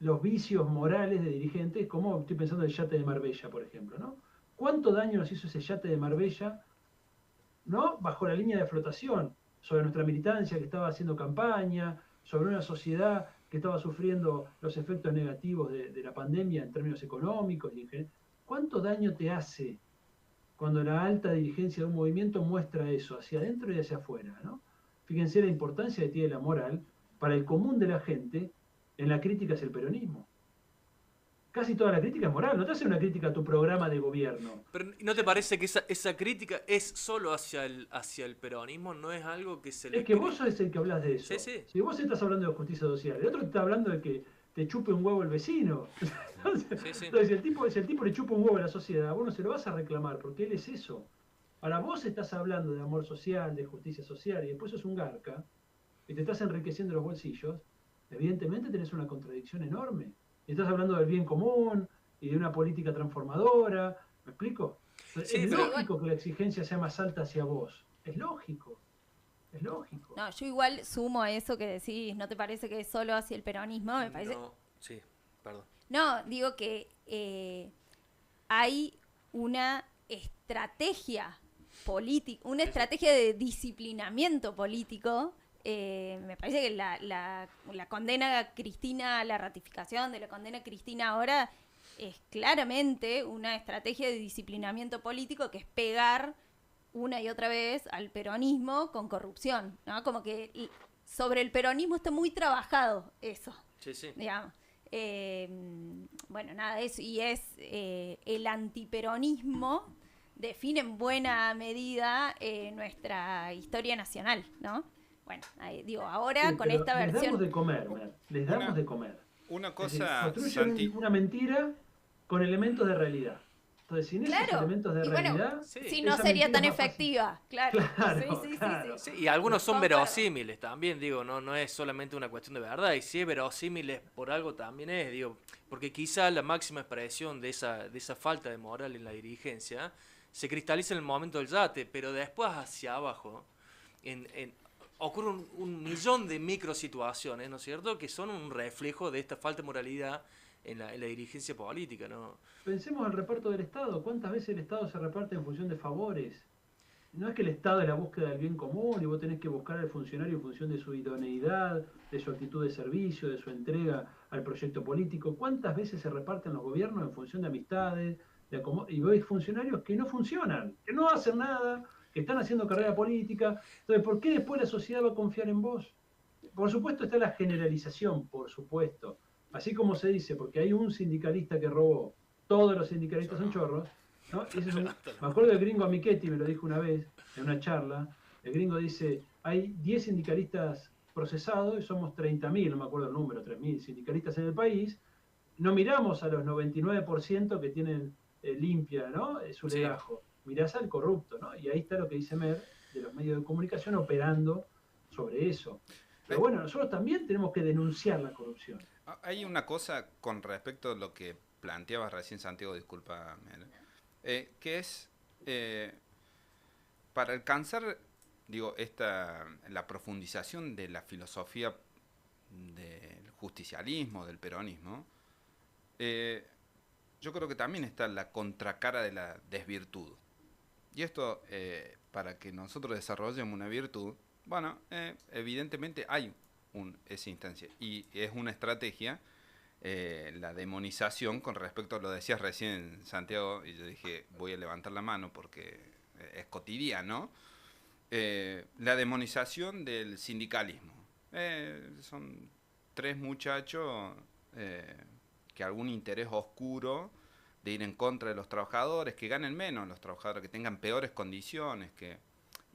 los vicios morales de dirigentes, como estoy pensando en el yate de Marbella, por ejemplo, ¿no? ¿Cuánto daño nos hizo ese yate de Marbella, ¿no? Bajo la línea de flotación, sobre nuestra militancia que estaba haciendo campaña, sobre una sociedad que estaba sufriendo los efectos negativos de la pandemia en términos económicos y en general? ¿Cuánto daño te hace cuando la alta dirigencia de un movimiento muestra eso hacia adentro y hacia afuera, ¿no? Fíjense la importancia que tiene la moral para el común de la gente en la crítica hacia el peronismo. Casi toda la crítica es moral, no te hace una crítica a tu programa de gobierno. Pero ¿no te parece que esa crítica es solo hacia el peronismo? ¿No es algo que se le... Es que vos sos el que hablas de eso. Sí, sí. Si vos estás hablando de justicia social, el otro está hablando de que te chupe un huevo el vecino. Entonces, Sí, sí. entonces si el tipo le chupa un huevo a la sociedad, vos no se lo vas a reclamar, porque él es eso. Ahora vos estás hablando de amor social, de justicia social, y después sos un garca, y te estás enriqueciendo los bolsillos, evidentemente tenés una contradicción enorme. Y estás hablando del bien común, y de una política transformadora, ¿me explico? Sí, es pero... lógico que la exigencia sea más alta hacia vos. Es lógico. Es lógico. No, yo igual sumo a eso que decís, ¿no te parece que es solo hacia el peronismo? Me parece... No, sí, perdón. No, digo que hay una estrategia política, una estrategia de disciplinamiento político. Me parece que la condena Cristina, la ratificación de la condena Cristina ahora es claramente una estrategia de disciplinamiento político que es pegar una y otra vez al peronismo con corrupción, ¿no? Como que sobre el peronismo está muy trabajado eso, Sí, sí. digamos. Bueno, nada, eso, y es el antiperonismo define en buena medida nuestra historia nacional, ¿no? Bueno, digo, ahora Sí, con pero esta les versión... damos de comer, Mer, les damos de comer. Una Es decir, cosa, construyen Santi, una mentira con elementos de realidad. Entonces, sin esos Claro, elementos de y bueno, realidad, Sí. si no esa sería mentira tan es más fácil. efectiva, claro. Claro, Sí, sí, claro. Sí, y algunos son Concuerdo. verosímiles también, digo, no es solamente una cuestión de verdad, y si es verosímiles por algo también es, digo, porque quizá la máxima expresión de esa falta de moral en la dirigencia se cristaliza en el momento del yate, pero después hacia abajo ocurre un millón de microsituaciones, ¿no es cierto?, que son un reflejo de esta falta de moralidad en la dirigencia política, ¿no? Pensemos en el reparto del Estado. ¿Cuántas veces el Estado se reparte en función de favores? No es que el Estado es la búsqueda del bien común y vos tenés que buscar al funcionario en función de su idoneidad, de su actitud de servicio, de su entrega al proyecto político. ¿Cuántas veces se reparten los gobiernos en función de amistades? Y veis funcionarios que no funcionan, que no hacen nada, que están haciendo carrera política. Entonces, ¿por qué después la sociedad va a confiar en vos? Por supuesto está la generalización, por supuesto. Así como se dice, porque hay un sindicalista que robó, todos los sindicalistas son chorros, ¿no? Me acuerdo del gringo Michetti, me lo dijo una vez en una charla. El gringo dice, hay 10 sindicalistas procesados y somos 30.000, no me acuerdo el número, 3.000 sindicalistas en el país. No miramos a los 99% que tienen limpia, ¿no? Su Sí. legajo. Mirás al corrupto, ¿no? Y ahí está lo que dice Mer de los medios de comunicación operando sobre eso. Pero bueno, nosotros también tenemos que denunciar la corrupción. Hay una cosa con respecto a lo que planteabas recién, Santiago, disculpa, que es para alcanzar, digo, la profundización de la filosofía del justicialismo, del peronismo, yo creo que también está la contracara de la desvirtud. Y esto, para que nosotros desarrollemos una virtud, bueno, evidentemente hay esa instancia. Y es una estrategia, la demonización, con respecto a lo decías recién, Santiago, y yo dije, voy a levantar la mano porque es cotidiano, la demonización del sindicalismo. Son tres muchachos que algún interés oscuro de ir en contra de los trabajadores, que ganen menos los trabajadores, que tengan peores condiciones,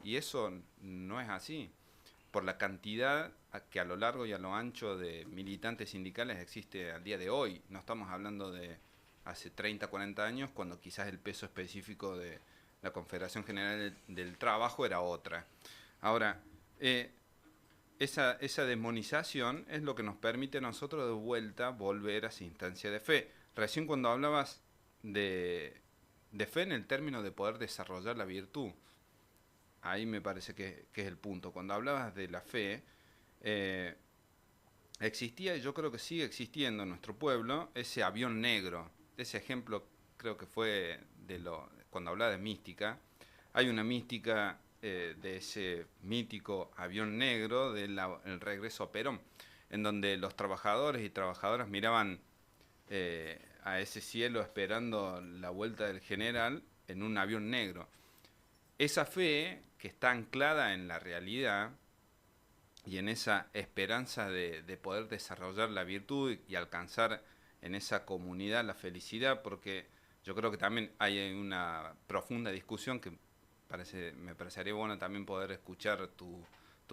y eso no es así. Por la cantidad que a lo largo y a lo ancho de militantes sindicales existe al día de hoy. No estamos hablando de hace 30, 40 años, cuando quizás el peso específico de la Confederación General del Trabajo era otra. Ahora, esa demonización es lo que nos permite a nosotros de vuelta volver a esa instancia de fe. Recién cuando hablabas de fe en el término de poder desarrollar la virtud, ahí me parece que es el punto. Cuando hablabas de la fe, existía, y yo creo que sigue existiendo en nuestro pueblo, ese avión negro. Ese ejemplo creo que fue cuando hablaba de mística. Hay una mística de ese mítico avión negro del regreso a Perón, en donde los trabajadores y trabajadoras miraban a ese cielo esperando la vuelta del general en un avión negro. Esa fe que está anclada en la realidad y en esa esperanza de poder desarrollar la virtud y alcanzar en esa comunidad la felicidad, porque yo creo que también hay una profunda discusión que me parecería bueno también poder escuchar tu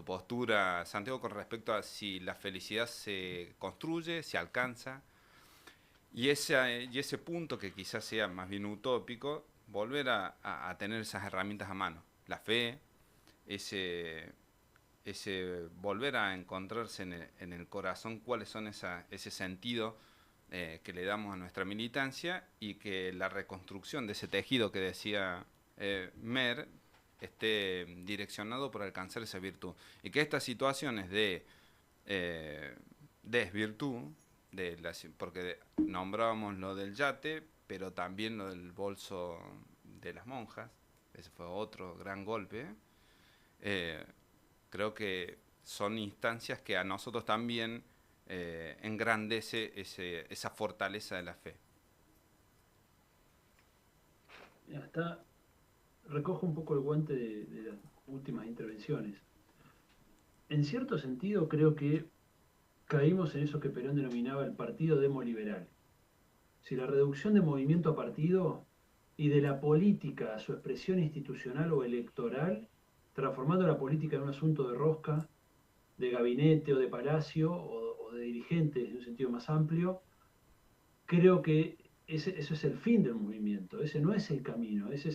postura, Santiago, con respecto a si la felicidad se construye, se alcanza, y ese punto que quizás sea más bien utópico, volver a tener esas herramientas a mano. La fe, ese volver a encontrarse en el corazón cuáles son ese sentido que le damos a nuestra militancia, y que la reconstrucción de ese tejido que decía Mer esté direccionado por alcanzar esa virtud. Y que estas situaciones de desvirtud, porque nombrábamos lo del yate, pero también lo del bolso de las monjas, ese fue otro gran golpe. Creo que son instancias que a nosotros también engrandece esa fortaleza de la fe. Hasta recojo un poco el guante de las últimas intervenciones. En cierto sentido, creo que caímos en eso que Perón denominaba el partido demoliberal. Si la reducción de movimiento a partido y de la política a su expresión institucional o electoral, transformando la política en un asunto de rosca, de gabinete o de palacio o de dirigentes en un sentido más amplio, creo que eso es el fin del movimiento, ese no es el camino, ese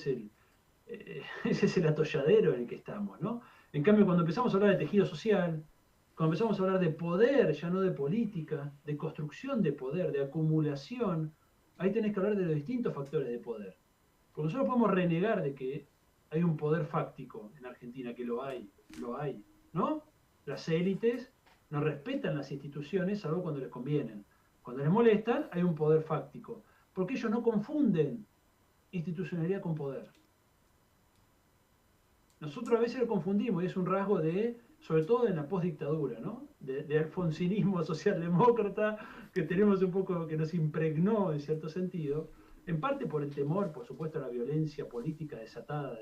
es el atolladero en el que estamos, ¿no? En cambio, cuando empezamos a hablar de tejido social, cuando empezamos a hablar de poder, ya no de política, de construcción de poder, de acumulación, ahí tenés que hablar de los distintos factores de poder. Porque nosotros podemos renegar de que hay un poder fáctico en Argentina, que lo hay, ¿no? Las élites no respetan las instituciones, salvo cuando les convienen. Cuando les molestan, hay un poder fáctico. Porque ellos no confunden institucionalidad con poder. Nosotros a veces lo confundimos, y es un rasgo sobre todo en la postdictadura, ¿no? De alfonsinismo socialdemócrata que tenemos un poco, que nos impregnó en cierto sentido, en parte por el temor, por supuesto, a la violencia política desatada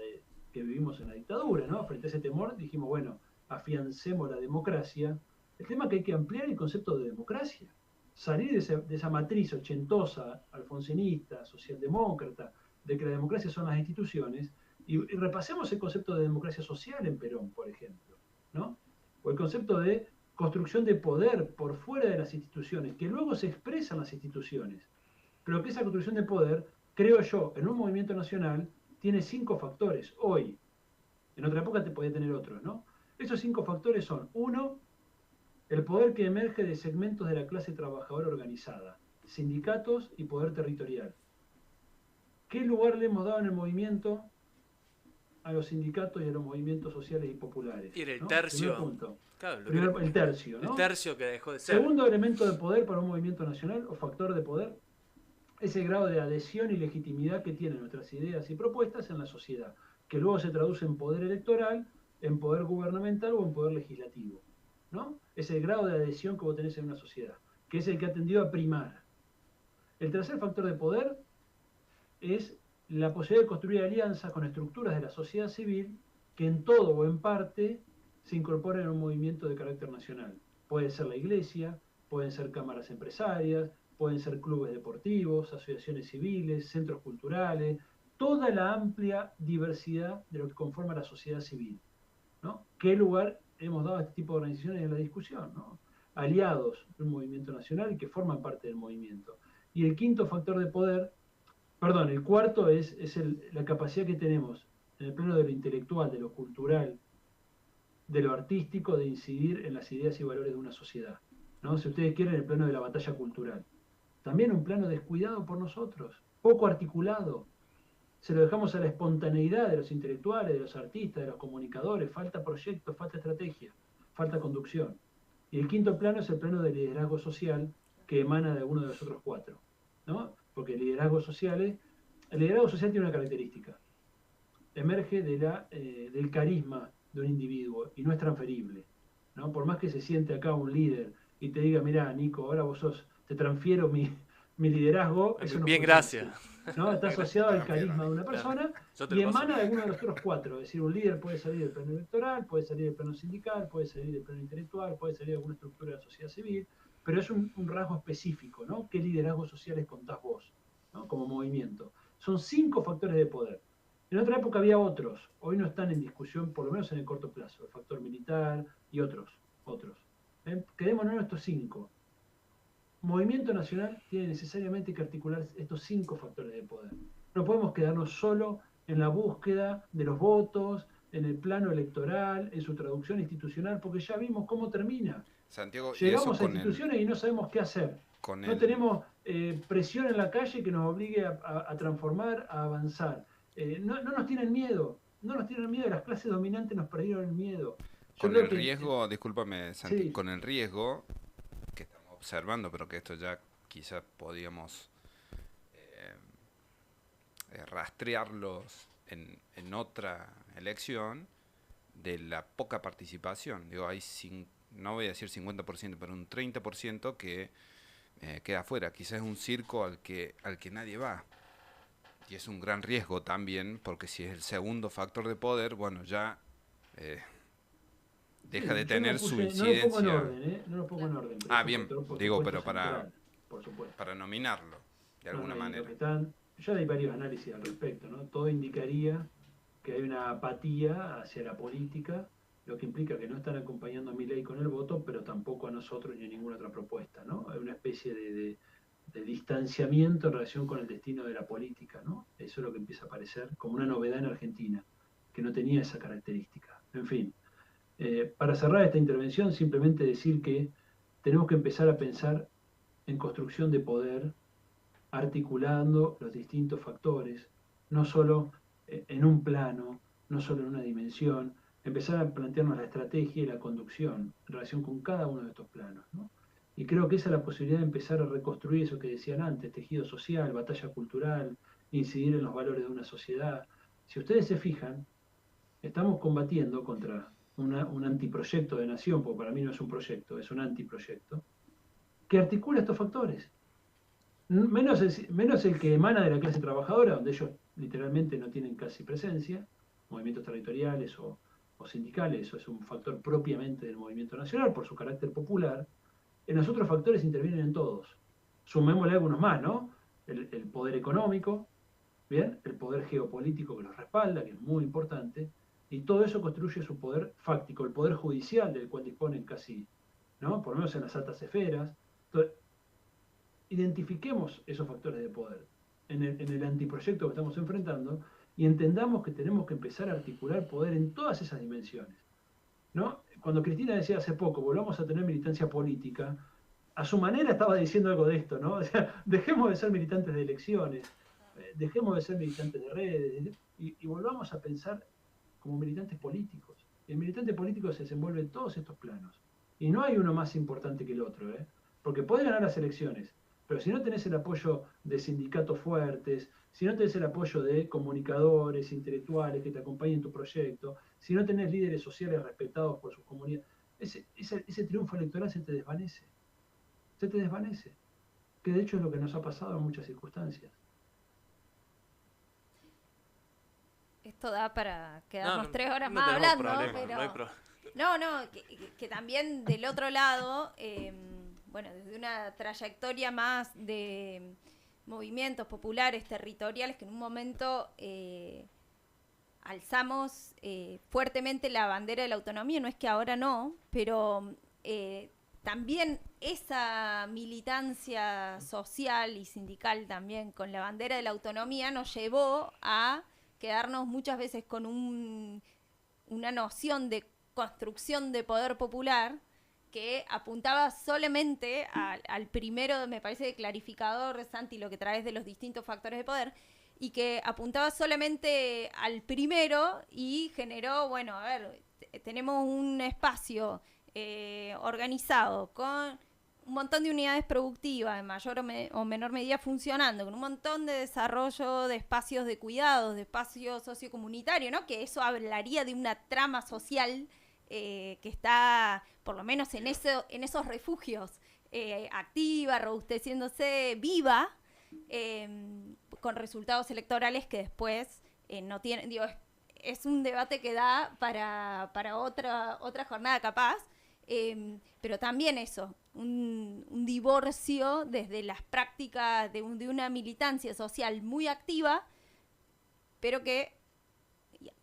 que vivimos en la dictadura, ¿no? Frente a ese temor dijimos, bueno, afiancemos la democracia. El tema es que hay que ampliar el concepto de democracia, salir de esa matriz ochentosa, alfonsinista, socialdemócrata, de que la democracia son las instituciones, y repasemos el concepto de democracia social en Perón, por ejemplo, ¿no? O el concepto de construcción de poder por fuera de las instituciones, que luego se expresa en las instituciones, pero que esa construcción de poder, creo yo, en un movimiento nacional, tiene 5 factores. Hoy, en otra época te podía tener otros, ¿no? Esos 5 factores son: 1, el poder que emerge de segmentos de la clase trabajadora organizada, sindicatos y poder territorial. ¿Qué lugar le hemos dado en el movimiento a los sindicatos y a los movimientos sociales y populares? Y era el ¿no? tercio. Primer punto. Claro, El tercio, ¿no? El tercio que dejó de ser. Segundo elemento de poder para un movimiento nacional o factor de poder es el grado de adhesión y legitimidad que tienen nuestras ideas y propuestas en la sociedad, que luego se traduce en poder electoral, en poder gubernamental o en poder legislativo, ¿no? Es el grado de adhesión que vos tenés en una sociedad, que es el que ha tendido a primar. El tercer factor de poder es la posibilidad de construir alianzas con estructuras de la sociedad civil que en todo o en parte se incorporen en un movimiento de carácter nacional. Puede ser la iglesia, pueden ser cámaras empresarias, pueden ser clubes deportivos, asociaciones civiles, centros culturales, toda la amplia diversidad de lo que conforma la sociedad civil, ¿no? ¿Qué lugar hemos dado a este tipo de organizaciones en la discusión, ¿no? Aliados de un movimiento nacional y que forman parte del movimiento. Y el quinto factor de poder, perdón, el cuarto es la capacidad que tenemos en el plano de lo intelectual, de lo cultural, de lo artístico, de incidir en las ideas y valores de una sociedad, ¿no? Si ustedes quieren, el plano de la batalla cultural. También un plano descuidado por nosotros, poco articulado. Se lo dejamos a la espontaneidad de los intelectuales, de los artistas, de los comunicadores. Falta proyecto, falta estrategia, falta conducción. Y el quinto plano es el plano del liderazgo social que emana de alguno de los otros 4, ¿no? Porque el liderazgo social tiene una característica. Emerge del carisma de un individuo y no es transferible, ¿no? Por más que se siente acá un líder y te diga: mirá, Nico, ahora te transfiero mi liderazgo, eso no bien, funciona gracias. así, ¿no? Está asociado al carisma de una persona y emana de alguno de los otros 4. Es decir, un líder puede salir del plano electoral, puede salir del plano sindical, puede salir del plano intelectual, puede salir de alguna estructura de la sociedad civil, pero es un rasgo específico, ¿no? ¿Qué liderazgos sociales contás vos, ¿no? Como movimiento? Son 5 factores de poder. En otra época había otros, hoy no están en discusión, por lo menos en el corto plazo, el factor militar y otros. Quedémonos en estos 5. Movimiento nacional tiene necesariamente que articular estos 5 factores de poder. No podemos quedarnos solo en la búsqueda de los votos, en el plano electoral, en su traducción institucional, porque ya vimos cómo termina. Santiago, llegamos a instituciones y no sabemos qué hacer. No tenemos presión en la calle que nos obligue a transformar, a avanzar. No nos tienen miedo, las clases dominantes nos perdieron el miedo. Con el riesgo, discúlpame Santi, sí. Con el riesgo que estamos observando, pero que esto ya quizás podíamos rastrearlos en otra elección, de la poca participación. Digo, hay, no voy a decir 50%, pero un 30% que queda afuera. Quizás es un circo al que nadie va. Y es un gran riesgo también, porque si es el segundo factor de poder, bueno, ya deja de tener su incidencia. No lo pongo en orden. Bien, digo, pero para nominarlo, de alguna manera. Ya hay varios análisis al respecto, ¿no? Todo indicaría que hay una apatía hacia la política, lo que implica que no están acompañando a Milei con el voto, pero tampoco a nosotros ni a ninguna otra propuesta, ¿no? Hay una especie de distanciamiento en relación con el destino de la política, ¿no? Eso es lo que empieza a aparecer como una novedad en Argentina, que no tenía esa característica. En fin, para cerrar esta intervención, simplemente decir que tenemos que empezar a pensar en construcción de poder, articulando los distintos factores, no solo en un plano, no solo en una dimensión, empezar a plantearnos la estrategia y la conducción en relación con cada uno de estos planos, ¿no? Y creo que esa es la posibilidad de empezar a reconstruir eso que decían antes: tejido social, batalla cultural, incidir en los valores de una sociedad. Si ustedes se fijan, estamos combatiendo contra un antiproyecto de nación, porque para mí no es un proyecto, es un antiproyecto, que articula estos factores. Menos el que emana de la clase trabajadora, donde ellos literalmente no tienen casi presencia, movimientos territoriales o sindicales, eso es un factor propiamente del movimiento nacional por su carácter popular. En los otros factores intervienen en todos. Sumémosle algunos más, ¿no? El poder económico, ¿bien? El poder geopolítico que los respalda, que es muy importante, y todo eso construye su poder fáctico, el poder judicial del cual disponen casi, ¿no? Por lo menos en las altas esferas. Entonces, identifiquemos esos factores de poder en el antiproyecto que estamos enfrentando y entendamos que tenemos que empezar a articular poder en todas esas dimensiones, ¿no? Cuando Cristina decía hace poco, volvamos a tener militancia política, a su manera estaba diciendo algo de esto, ¿no? O sea, dejemos de ser militantes de elecciones, dejemos de ser militantes de redes y volvamos a pensar como militantes políticos. El militante político se desenvuelve en todos estos planos. Y no hay uno más importante que el otro, ¿eh? Porque podés ganar las elecciones, pero si no tenés el apoyo de sindicatos fuertes, si no tenés el apoyo de comunicadores, intelectuales que te acompañen en tu proyecto, si no tenés líderes sociales respetados por sus comunidades, ese triunfo electoral se te desvanece. Se te desvanece. Que de hecho es lo que nos ha pasado en muchas circunstancias. Esto da para quedarnos 3 horas no más tenemos hablando, problema, pero... no hay No, que también del otro lado, bueno, desde una trayectoria más de movimientos populares, territoriales, que en un momento alzamos fuertemente la bandera de la autonomía, no es que ahora no, pero también esa militancia social y sindical también con la bandera de la autonomía nos llevó a quedarnos muchas veces con una noción de construcción de poder popular que apuntaba solamente al primero, me parece clarificador, Santi, lo que traes de los distintos factores de poder, y que apuntaba solamente al primero y generó, bueno, a ver, tenemos un espacio organizado con un montón de unidades productivas en mayor o menor medida funcionando, con un montón de desarrollo de espacios de cuidados, de espacios sociocomunitarios, ¿no? Que eso hablaría de una trama social que está, por lo menos en esos refugios, activa, robusteciéndose, viva, con resultados electorales que después no tienen, digo, es un debate que da para otra jornada capaz, pero también eso, un divorcio desde las prácticas de una militancia social muy activa, pero que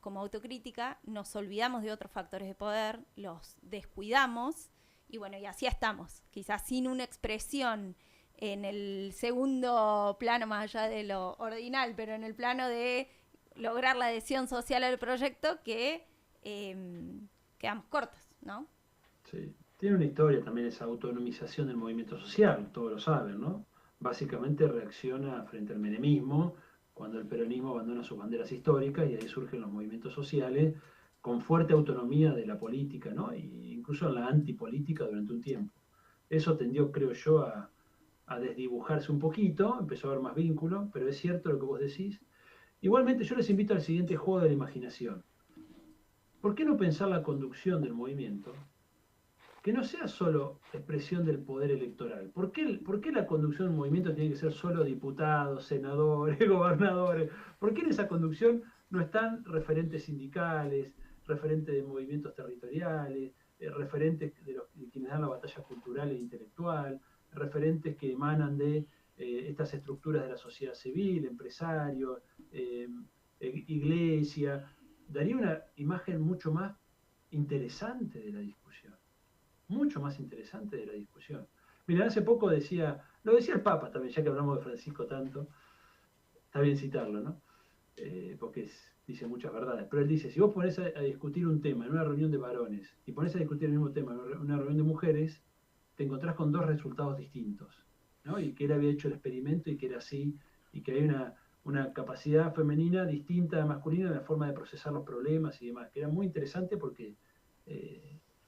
como autocrítica nos olvidamos de otros factores de poder, los descuidamos y bueno, y así estamos, quizás sin una expresión en el segundo plano más allá de lo ordinal, pero en el plano de lograr la adhesión social al proyecto que quedamos cortos, ¿no? Sí. Tiene una historia también esa autonomización del movimiento social, todos lo saben, ¿no? Básicamente reacciona frente al menemismo cuando el peronismo abandona sus banderas históricas y ahí surgen los movimientos sociales con fuerte autonomía de la política, ¿no? E incluso en la antipolítica durante un tiempo. Eso tendió, creo yo, a desdibujarse un poquito, empezó a haber más vínculo, pero es cierto lo que vos decís. Igualmente yo les invito al siguiente juego de la imaginación. ¿Por qué no pensar la conducción del movimiento que no sea solo expresión del poder electoral? ¿Por qué la conducción del movimiento tiene que ser solo diputados, senadores, gobernadores? ¿Por qué en esa conducción no están referentes sindicales, referentes de movimientos territoriales, referentes de quienes dan la batalla cultural e intelectual, referentes que emanan de estas estructuras de la sociedad civil, empresarios, iglesia? Daría una imagen mucho más interesante de la discusión, mucho más interesante de la discusión. Mira, hace poco lo decía el Papa también, ya que hablamos de Francisco tanto, está bien citarlo, ¿no? Porque dice muchas verdades, pero él dice, si vos ponés a discutir un tema en una reunión de varones y ponés a discutir el mismo tema en una reunión de mujeres, te encontrás con dos resultados distintos, ¿no? Y que él había hecho el experimento y que era así, y que hay una capacidad femenina distinta a la masculina en la forma de procesar los problemas y demás, que era muy interesante porque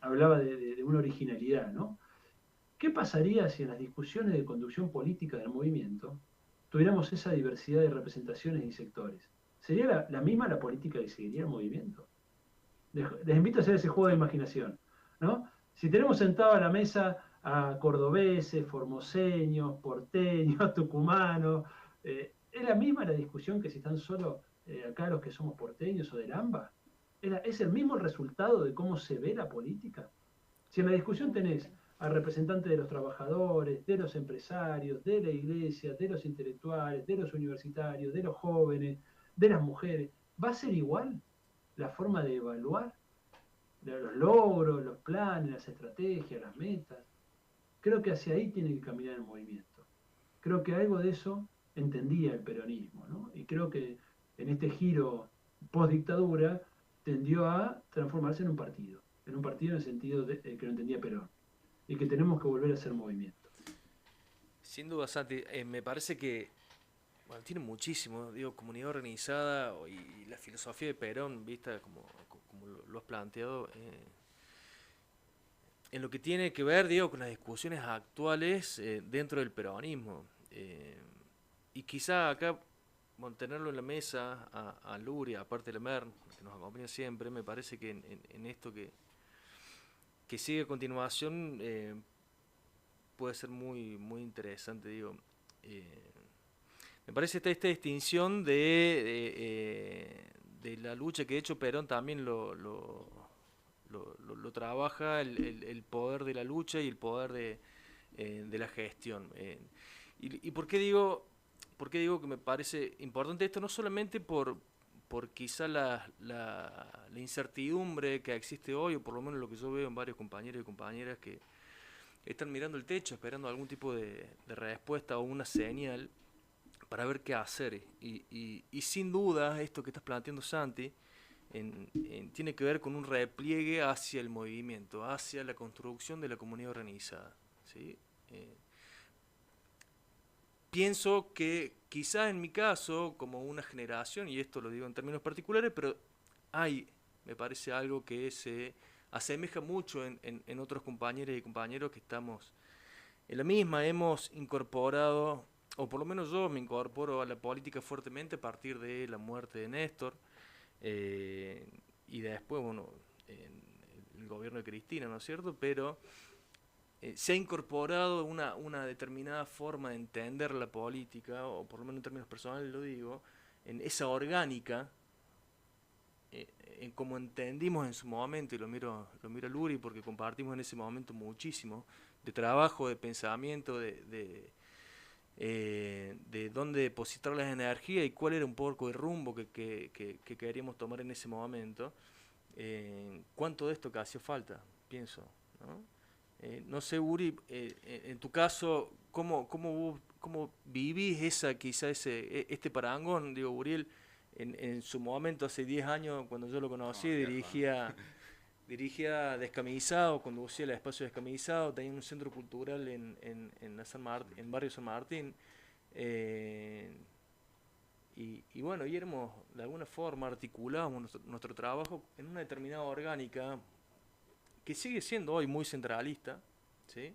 hablaba de una originalidad, ¿no? ¿Qué pasaría si en las discusiones de conducción política del movimiento tuviéramos esa diversidad de representaciones y sectores? ¿Sería la misma la política que seguiría el movimiento? Les invito a hacer ese juego de imaginación, ¿no? Si tenemos sentado a la mesa a cordobeses, formoseños, porteños, tucumanos, ¿es la misma la discusión que si están solo acá los que somos porteños o del AMBA? ¿Es el mismo resultado de cómo se ve la política? Si en la discusión tenés a representantes de los trabajadores, de los empresarios, de la iglesia, de los intelectuales, de los universitarios, de los jóvenes, de las mujeres. ¿Va a ser igual la forma de evaluar los logros, los planes, las estrategias, las metas? Creo que hacia ahí tiene que caminar el movimiento. Creo que algo de eso entendía el peronismo, ¿no? Y creo que en este giro post-dictadura tendió a transformarse en un partido en el sentido de, que lo entendía Perón, y que tenemos que volver a hacer movimiento. Sin duda, Santi, me parece que bueno, tiene muchísimo, digo, comunidad organizada y la filosofía de Perón, vista como lo has planteado, en lo que tiene que ver, digo, con las discusiones actuales dentro del peronismo. Y quizá acá, bueno, tenerlo en la mesa a Luria, aparte de Lemer, que nos acompaña siempre, me parece que en esto que sigue a continuación puede ser muy interesante, digo. Me parece esta distinción de la lucha que de hecho Perón también lo trabaja, el poder de la lucha y el poder de la gestión. ¿Y por qué digo que me parece importante esto? No solamente por quizá la incertidumbre que existe hoy, o por lo menos lo que yo veo en varios compañeros y compañeras que están mirando el techo, esperando algún tipo de respuesta o una señal para ver qué hacer. Y sin duda, esto que estás planteando, Santi, tiene que ver con un repliegue hacia el movimiento, hacia la construcción de la comunidad organizada. ¿Sí? Pienso que quizás en mi caso, como una generación, y esto lo digo en términos particulares, pero hay, me parece, algo que se asemeja mucho en otros compañeros y compañeros que estamos en la misma. Hemos incorporado, o por lo menos yo me incorporo a la política fuertemente a partir de la muerte de Néstor, y después, bueno, en el gobierno de Cristina, ¿no es cierto? Pero se ha incorporado una determinada forma de entender la política, o por lo menos en términos personales lo digo, en esa orgánica, en como entendimos en su momento, y lo miro a Luri porque compartimos en ese momento muchísimo, de trabajo, de pensamiento, de dónde depositar las energías y cuál era un poco el rumbo que queríamos tomar en ese momento. ¿Cuánto de esto que hacía falta? Pienso, ¿no? No sé, Uri, en tu caso, ¿cómo vivís este parangón? Digo, Uriel, en su momento, hace 10 años, cuando yo lo conocí, No, dirigía Descamisado, conducía el espacio Descamisado, tenía un centro cultural en Barrio San Martín. Y bueno, y éramos, de alguna forma, articulábamos nuestro trabajo en una determinada orgánica que sigue siendo hoy muy centralista, ¿sí?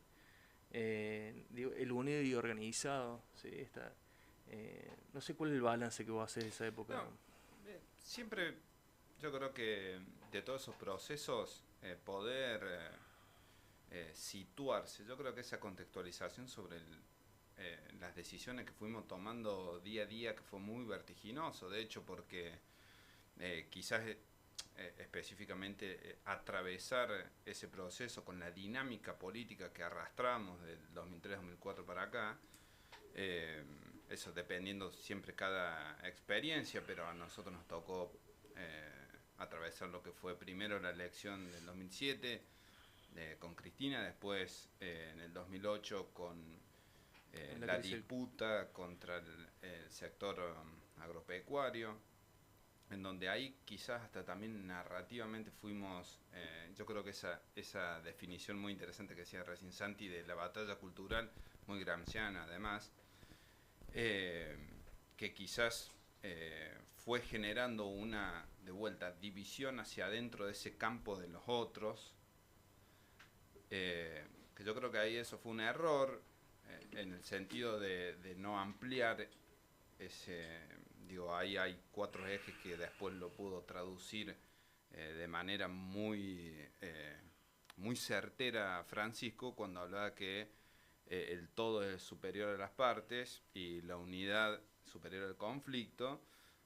Digo, el unido y organizado, ¿sí? No sé cuál es el balance que vos haces de esa época. No, siempre yo creo que de todos esos procesos poder situarse, yo creo que esa contextualización sobre las decisiones que fuimos tomando día a día, que fue muy vertiginoso, de hecho, porque quizás específicamente atravesar ese proceso con la dinámica política que arrastramos del 2003-2004 para acá, eso dependiendo siempre cada experiencia, pero a nosotros nos tocó atravesar lo que fue primero la elección del 2007 con Cristina, después en el 2008 con la disputa contra el sector agropecuario, en donde ahí quizás hasta también narrativamente fuimos, yo creo que esa definición muy interesante que decía recién Santi de la batalla cultural, muy gramsciana además, que quizás fue generando una, de vuelta, división hacia adentro de ese campo de los otros, que yo creo que ahí eso fue un error, en el sentido de no ampliar ese, digo, ahí hay 4 ejes que después lo pudo traducir de manera muy certera Francisco cuando hablaba que el todo es superior a las partes y la unidad superior al conflicto.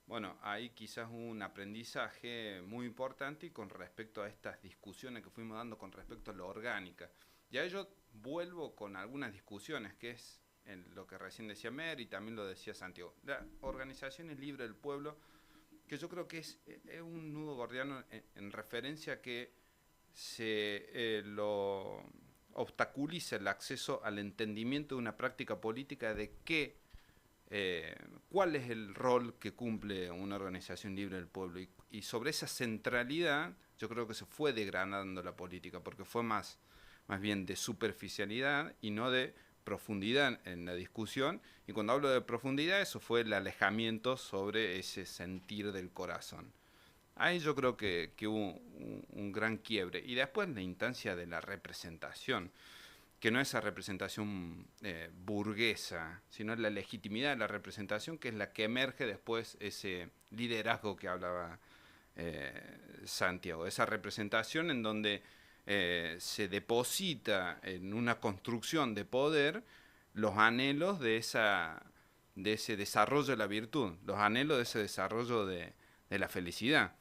Bueno, ahí quizás hubo un aprendizaje muy importante y con respecto a estas discusiones que fuimos dando con respecto a la orgánica. Ya yo vuelvo con algunas discusiones, que es en lo que recién decía Mer y también lo decía Santiago. La organización es libre del pueblo, que yo creo que es un nudo gordiano en referencia a que se lo obstaculiza el acceso al entendimiento de una práctica política de qué, cuál es el rol que cumple una organización libre del pueblo. Y sobre esa centralidad yo creo que se fue degradando la política, porque fue más bien de superficialidad y no de profundidad en la discusión. Y cuando hablo de profundidad, eso fue el alejamiento sobre ese sentir del corazón. Ahí yo creo que hubo un gran quiebre. Y después la instancia de la representación, que no es esa representación burguesa, sino la legitimidad de la representación, que es la que emerge después ese liderazgo que hablaba Santiago. Esa representación en donde se deposita en una construcción de poder los anhelos de ese desarrollo de la virtud, los anhelos de ese desarrollo de la felicidad.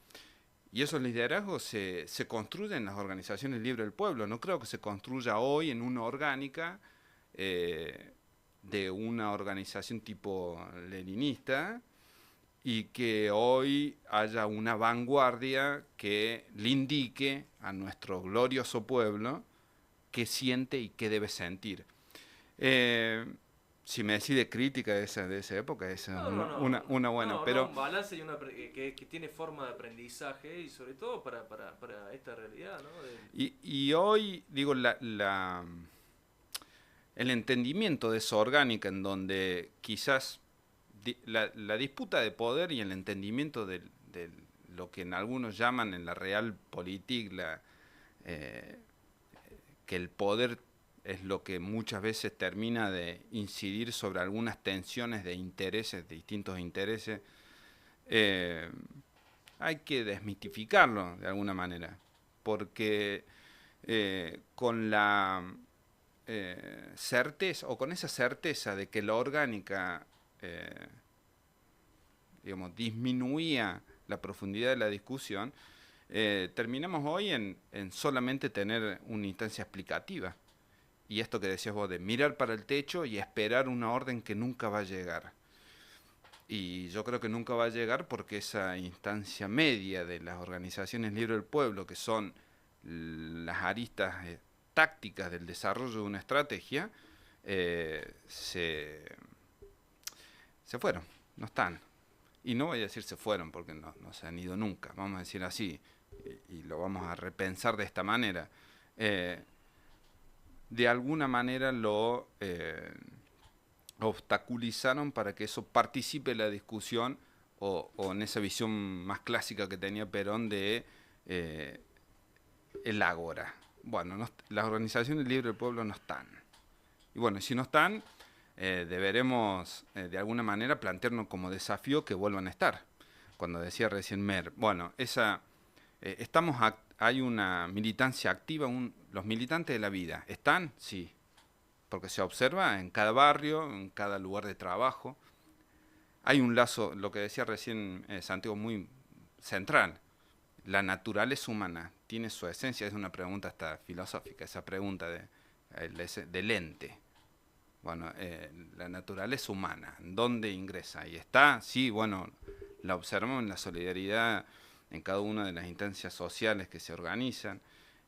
Y esos liderazgos se construyen en las organizaciones libres del pueblo. No creo que se construya hoy en una orgánica de una organización tipo leninista y que hoy haya una vanguardia que le indique a nuestro glorioso pueblo qué siente y qué debe sentir. Si me decide crítica de esa época, esa es una buena. No, pero un balance y que tiene forma de aprendizaje y sobre todo para esta realidad, ¿no? Y hoy, digo, el entendimiento de esa orgánica en donde quizás la disputa de poder y el entendimiento de lo que en algunos llaman en la realpolitik que el poder es lo que muchas veces termina de incidir sobre algunas tensiones de intereses, de distintos intereses, hay que desmitificarlo de alguna manera, porque con la certeza, o con esa certeza de que la orgánica digamos, disminuía la profundidad de la discusión, terminamos hoy en solamente tener una instancia explicativa. Y esto que decías vos, de mirar para el techo y esperar una orden que nunca va a llegar. Y yo creo que nunca va a llegar porque esa instancia media de las organizaciones libres del pueblo, que son las aristas tácticas del desarrollo de una estrategia, se fueron, no están. Y no voy a decir se fueron porque no se han ido nunca, vamos a decir así, y lo vamos a repensar de esta manera. De alguna manera lo obstaculizaron para que eso participe en la discusión o en esa visión más clásica que tenía Perón de el ágora. Bueno, las organizaciones libres del pueblo no están. Y bueno, si no están, deberemos de alguna manera plantearnos como desafío que vuelvan a estar. Cuando decía recién Mer, bueno, hay una militancia activa, los militantes de la vida, ¿están? Sí, porque se observa en cada barrio, en cada lugar de trabajo. Hay un lazo, lo que decía recién Santiago, muy central. La naturaleza humana tiene su esencia, es una pregunta hasta filosófica, esa pregunta del ente. Bueno, la naturaleza humana, ¿dónde ingresa? ¿Y está? Sí, bueno, la observamos en la solidaridad, en cada una de las instancias sociales que se organizan,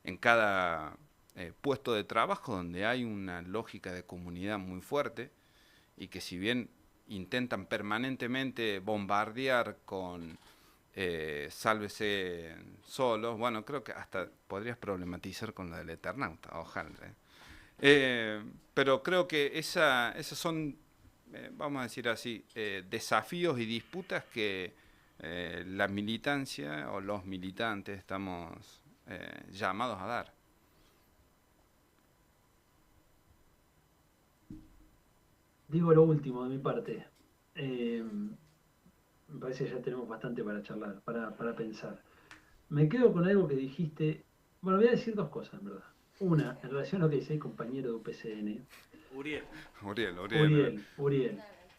en cada puesto de trabajo donde hay una lógica de comunidad muy fuerte y que si bien intentan permanentemente bombardear con sálvese solos, bueno, creo que hasta podrías problematizar con la del Eternauta, ojalá. Pero creo que esos son, vamos a decir así, desafíos y disputas que la militancia o los militantes estamos llamados a dar. Digo lo último de mi parte. Me parece que ya tenemos bastante para charlar, para pensar. Me quedo con algo que dijiste. Bueno, voy a decir dos cosas, en verdad. Una, en relación a lo que dice el compañero de UPCN. Uriel.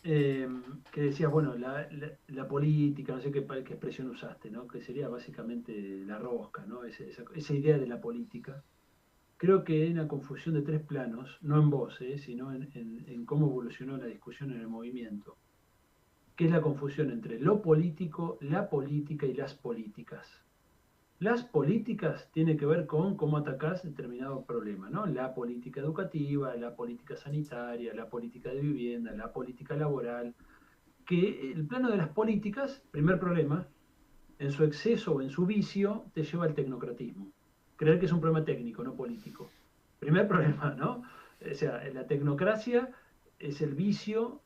Que decías, bueno, la política, no sé qué expresión usaste, ¿no? Que sería básicamente la rosca, ¿no? Esa idea de la política. creo que hay una confusión de tres planos, no en vos, sino en cómo evolucionó la discusión en el movimiento, que es la confusión entre lo político, la política y las políticas. Las políticas tienen que ver con cómo atacás determinado problema, ¿no? La política educativa, la política sanitaria, la política de vivienda, la política laboral, que el plano de las políticas, primer problema, en su exceso o en su vicio, te lleva al tecnocratismo. Creer que es un problema técnico, no político. Primer problema, ¿no? O sea, la tecnocracia es el vicio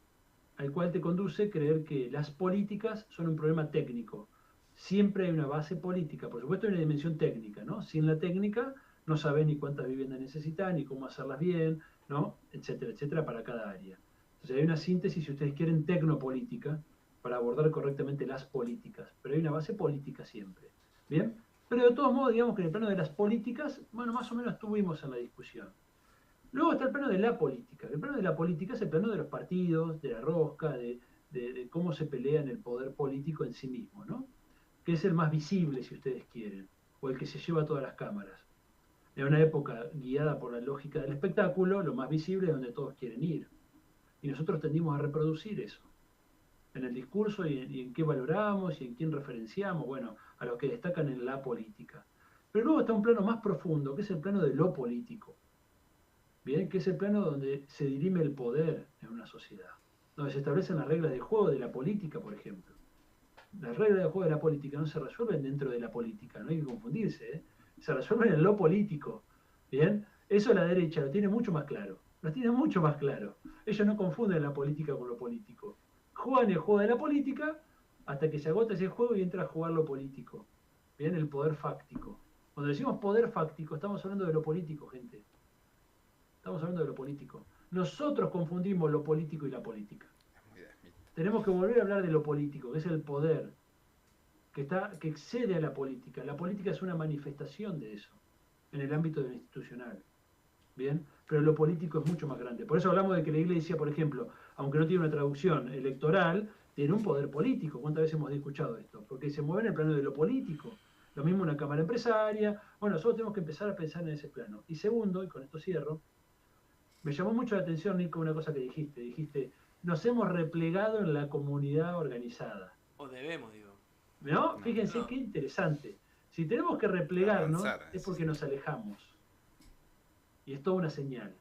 al cual te conduce creer que las políticas son un problema técnico. Siempre hay una base política, por supuesto hay una dimensión técnica, ¿no? Sin la técnica no sabes ni cuántas viviendas necesitan, ni cómo hacerlas bien, ¿no? Etcétera, etcétera, para cada área. Entonces hay una síntesis, si ustedes quieren, tecnopolítica, para abordar correctamente las políticas, pero hay una base política siempre. ¿Bien? Pero de todos modos, digamos que en el plano de las políticas, bueno, más o menos estuvimos en la discusión. Luego está el plano de la política. El plano de la política es el plano de los partidos, de la rosca, de cómo se pelea en el poder político en sí mismo, ¿no? Que es el más visible, si ustedes quieren, o el que se lleva a todas las cámaras. En una época guiada por la lógica del espectáculo, lo más visible es donde todos quieren ir. Y nosotros tendimos a reproducir eso en el discurso y en qué valoramos y en quién referenciamos, bueno, a los que destacan en la política. Pero luego está un plano más profundo, que es el plano de lo político. Bien, que es el plano donde se dirime el poder en una sociedad, donde se establecen las reglas de juego de la política, por ejemplo. Las reglas de juego de la política no se resuelven dentro de la política, no hay que confundirse, ¿eh? Se resuelven en lo político. Bien, eso la derecha lo tiene mucho más claro, lo tiene mucho más claro. Ellos no confunden la política con lo político. Juegan el juego de la política hasta que se agota ese juego y entra a jugar lo político. Bien, el poder fáctico. Cuando decimos poder fáctico, estamos hablando de lo político, gente. Estamos hablando de lo político. Nosotros confundimos lo político y la política. Tenemos que volver a hablar de lo político, que es el poder, que excede a la política. La política es una manifestación de eso, en el ámbito de lo institucional. ¿Bien? Pero lo político es mucho más grande. Por eso hablamos de que la Iglesia, por ejemplo, aunque no tiene una traducción electoral, tiene un poder político. ¿Cuántas veces hemos escuchado esto? Porque se mueve en el plano de lo político. Lo mismo una cámara empresaria. Bueno, nosotros tenemos que empezar a pensar en ese plano. Y segundo, y con esto cierro, me llamó mucho la atención, Nico, una cosa que dijiste. Dijiste, nos hemos replegado en la comunidad organizada. O debemos, digo. ¿No? Fíjense qué interesante. Si tenemos que replegarnos, es porque nos alejamos. Y es toda una señal.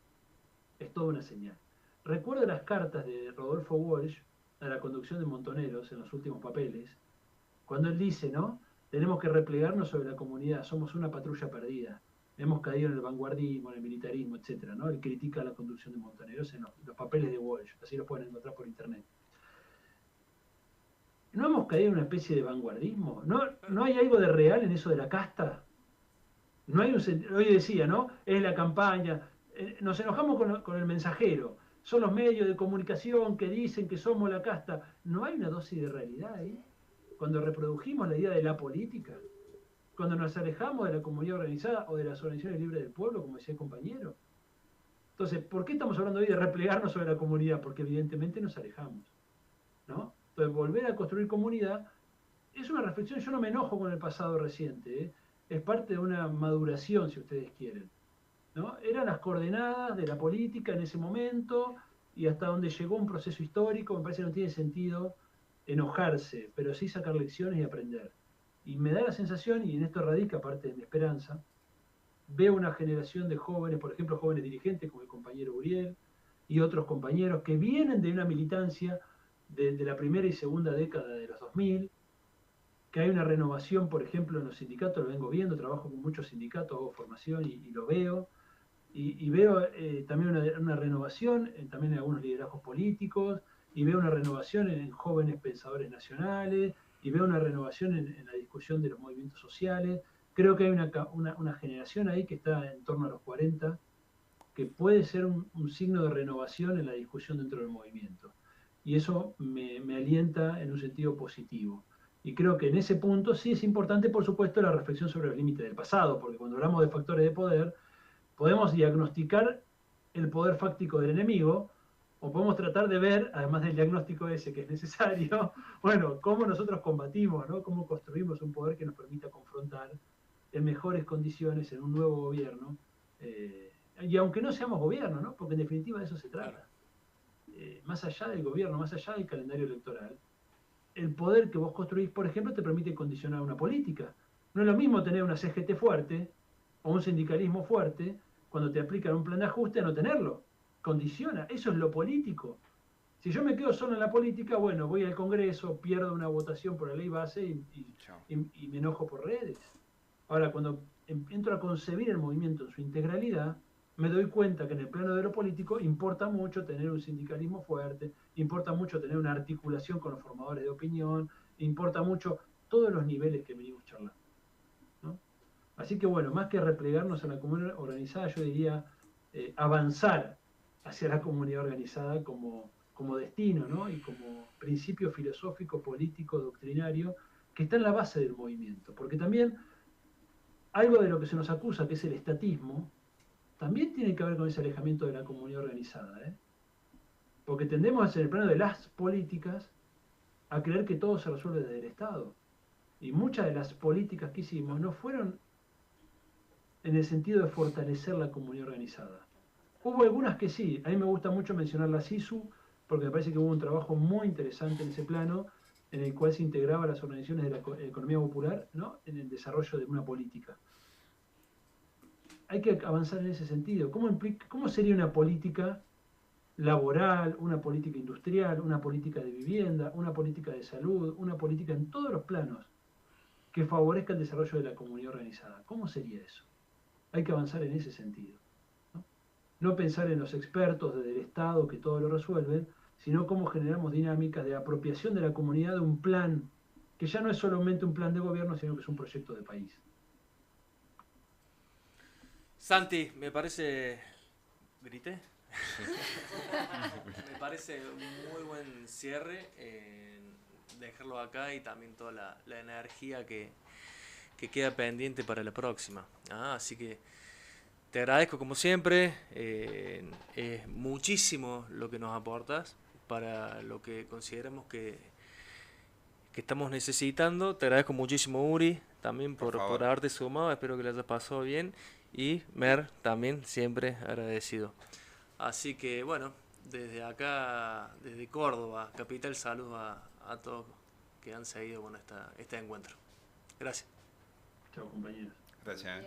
Es toda una señal. Recuerdo las cartas de Rodolfo Walsh a la conducción de Montoneros en los últimos papeles, cuando él dice, ¿no? Tenemos que replegarnos sobre la comunidad, somos una patrulla perdida. Hemos caído en el vanguardismo, en el militarismo, etcétera, ¿no? Él critica la conducción de Montoneros en los papeles de Walsh, así los pueden encontrar por internet. ¿No hemos caído en una especie de vanguardismo? ¿No hay algo de real en eso de la casta? No hay hoy decía, ¿no? Es la campaña. Nos enojamos con el mensajero. Son los medios de comunicación que dicen que somos la casta. ¿No hay una dosis de realidad ahí? Cuando reprodujimos la idea de la política, cuando nos alejamos de la comunidad organizada o de las organizaciones libres del pueblo, como decía el compañero. Entonces, ¿por qué estamos hablando hoy de replegarnos sobre la comunidad? Porque evidentemente nos alejamos, ¿no? Entonces, volver a construir comunidad es una reflexión. Yo no me enojo con el pasado reciente, ¿eh? Es parte de una maduración, si ustedes quieren, ¿no? Eran las coordenadas de la política en ese momento y hasta donde llegó un proceso histórico. Me parece que no tiene sentido enojarse, pero sí sacar lecciones y aprender. Y me da la sensación, y en esto radica parte de mi esperanza, veo una generación de jóvenes, por ejemplo, jóvenes dirigentes como el compañero Uriel y otros compañeros que vienen de una militancia de la primera y segunda década de los 2000, que hay una renovación, por ejemplo, en los sindicatos, lo vengo viendo, trabajo con muchos sindicatos, hago formación y lo veo, y veo también una renovación también en algunos liderazgos políticos, y veo una renovación en jóvenes pensadores nacionales, y veo una renovación en la discusión de los movimientos sociales. Creo que hay una generación ahí que está en torno a los 40, que puede ser un signo de renovación en la discusión dentro del movimiento. Y eso me alienta en un sentido positivo. Y creo que en ese punto sí es importante, por supuesto, la reflexión sobre los límites del pasado, porque cuando hablamos de factores de poder, podemos diagnosticar el poder fáctico del enemigo, o podemos tratar de ver, además del diagnóstico ese que es necesario, bueno, cómo nosotros combatimos, ¿no? Cómo construimos un poder que nos permita confrontar en mejores condiciones, en un nuevo gobierno, Y aunque no seamos gobierno, ¿no? Porque en definitiva de eso se trata. Más allá del gobierno, más allá del calendario electoral, el poder que vos construís, por ejemplo, te permite condicionar una política. No es lo mismo tener una CGT fuerte o un sindicalismo fuerte cuando te aplican un plan de ajuste a no tenerlo. Condiciona, eso es lo político. Si yo me quedo solo en la política, bueno, voy al Congreso, pierdo una votación por la ley base y me enojo por redes. Ahora, cuando entro a concebir el movimiento en su integralidad, me doy cuenta que en el plano de lo político importa mucho tener un sindicalismo fuerte, importa mucho tener una articulación con los formadores de opinión, importa mucho todos los niveles que venimos charlando, ¿no? Así que bueno, más que replegarnos a la comunidad organizada, yo diría avanzar hacia la comunidad organizada como destino, ¿no? Y como principio filosófico, político, doctrinario, que está en la base del movimiento. Porque también algo de lo que se nos acusa, que es el estatismo, también tiene que ver con ese alejamiento de la comunidad organizada, ¿eh? Porque tendemos en el plano de las políticas a creer que todo se resuelve desde el Estado. Y muchas de las políticas que hicimos no fueron en el sentido de fortalecer la comunidad organizada. Hubo algunas que sí, a mí me gusta mucho mencionar la SISU, porque me parece que hubo un trabajo muy interesante en ese plano, en el cual se integraba las organizaciones de la economía popular, ¿no? En el desarrollo de una política. Hay que avanzar en ese sentido. ¿Cómo sería una política laboral, una política industrial, una política de vivienda, una política de salud, una política en todos los planos que favorezca el desarrollo de la comunidad organizada? ¿Cómo sería eso? Hay que avanzar en ese sentido. No pensar en los expertos desde el Estado que todo lo resuelven, sino cómo generamos dinámicas de apropiación de la comunidad de un plan, que ya no es solamente un plan de gobierno, sino que es un proyecto de país. Santi, me parece... ¿Grité? Me parece un muy buen cierre, dejarlo acá y también toda la energía que queda pendiente para la próxima. Así que te agradezco como siempre, es muchísimo lo que nos aportas para lo que consideramos que estamos necesitando. Te agradezco muchísimo, Uri, también por haberte sumado, espero que le hayas pasado bien, y Mer también siempre agradecido. Así que bueno, desde acá, desde Córdoba, capital, saludos a todos que han seguido con este encuentro. Gracias. Chao, compañeros. Gracias.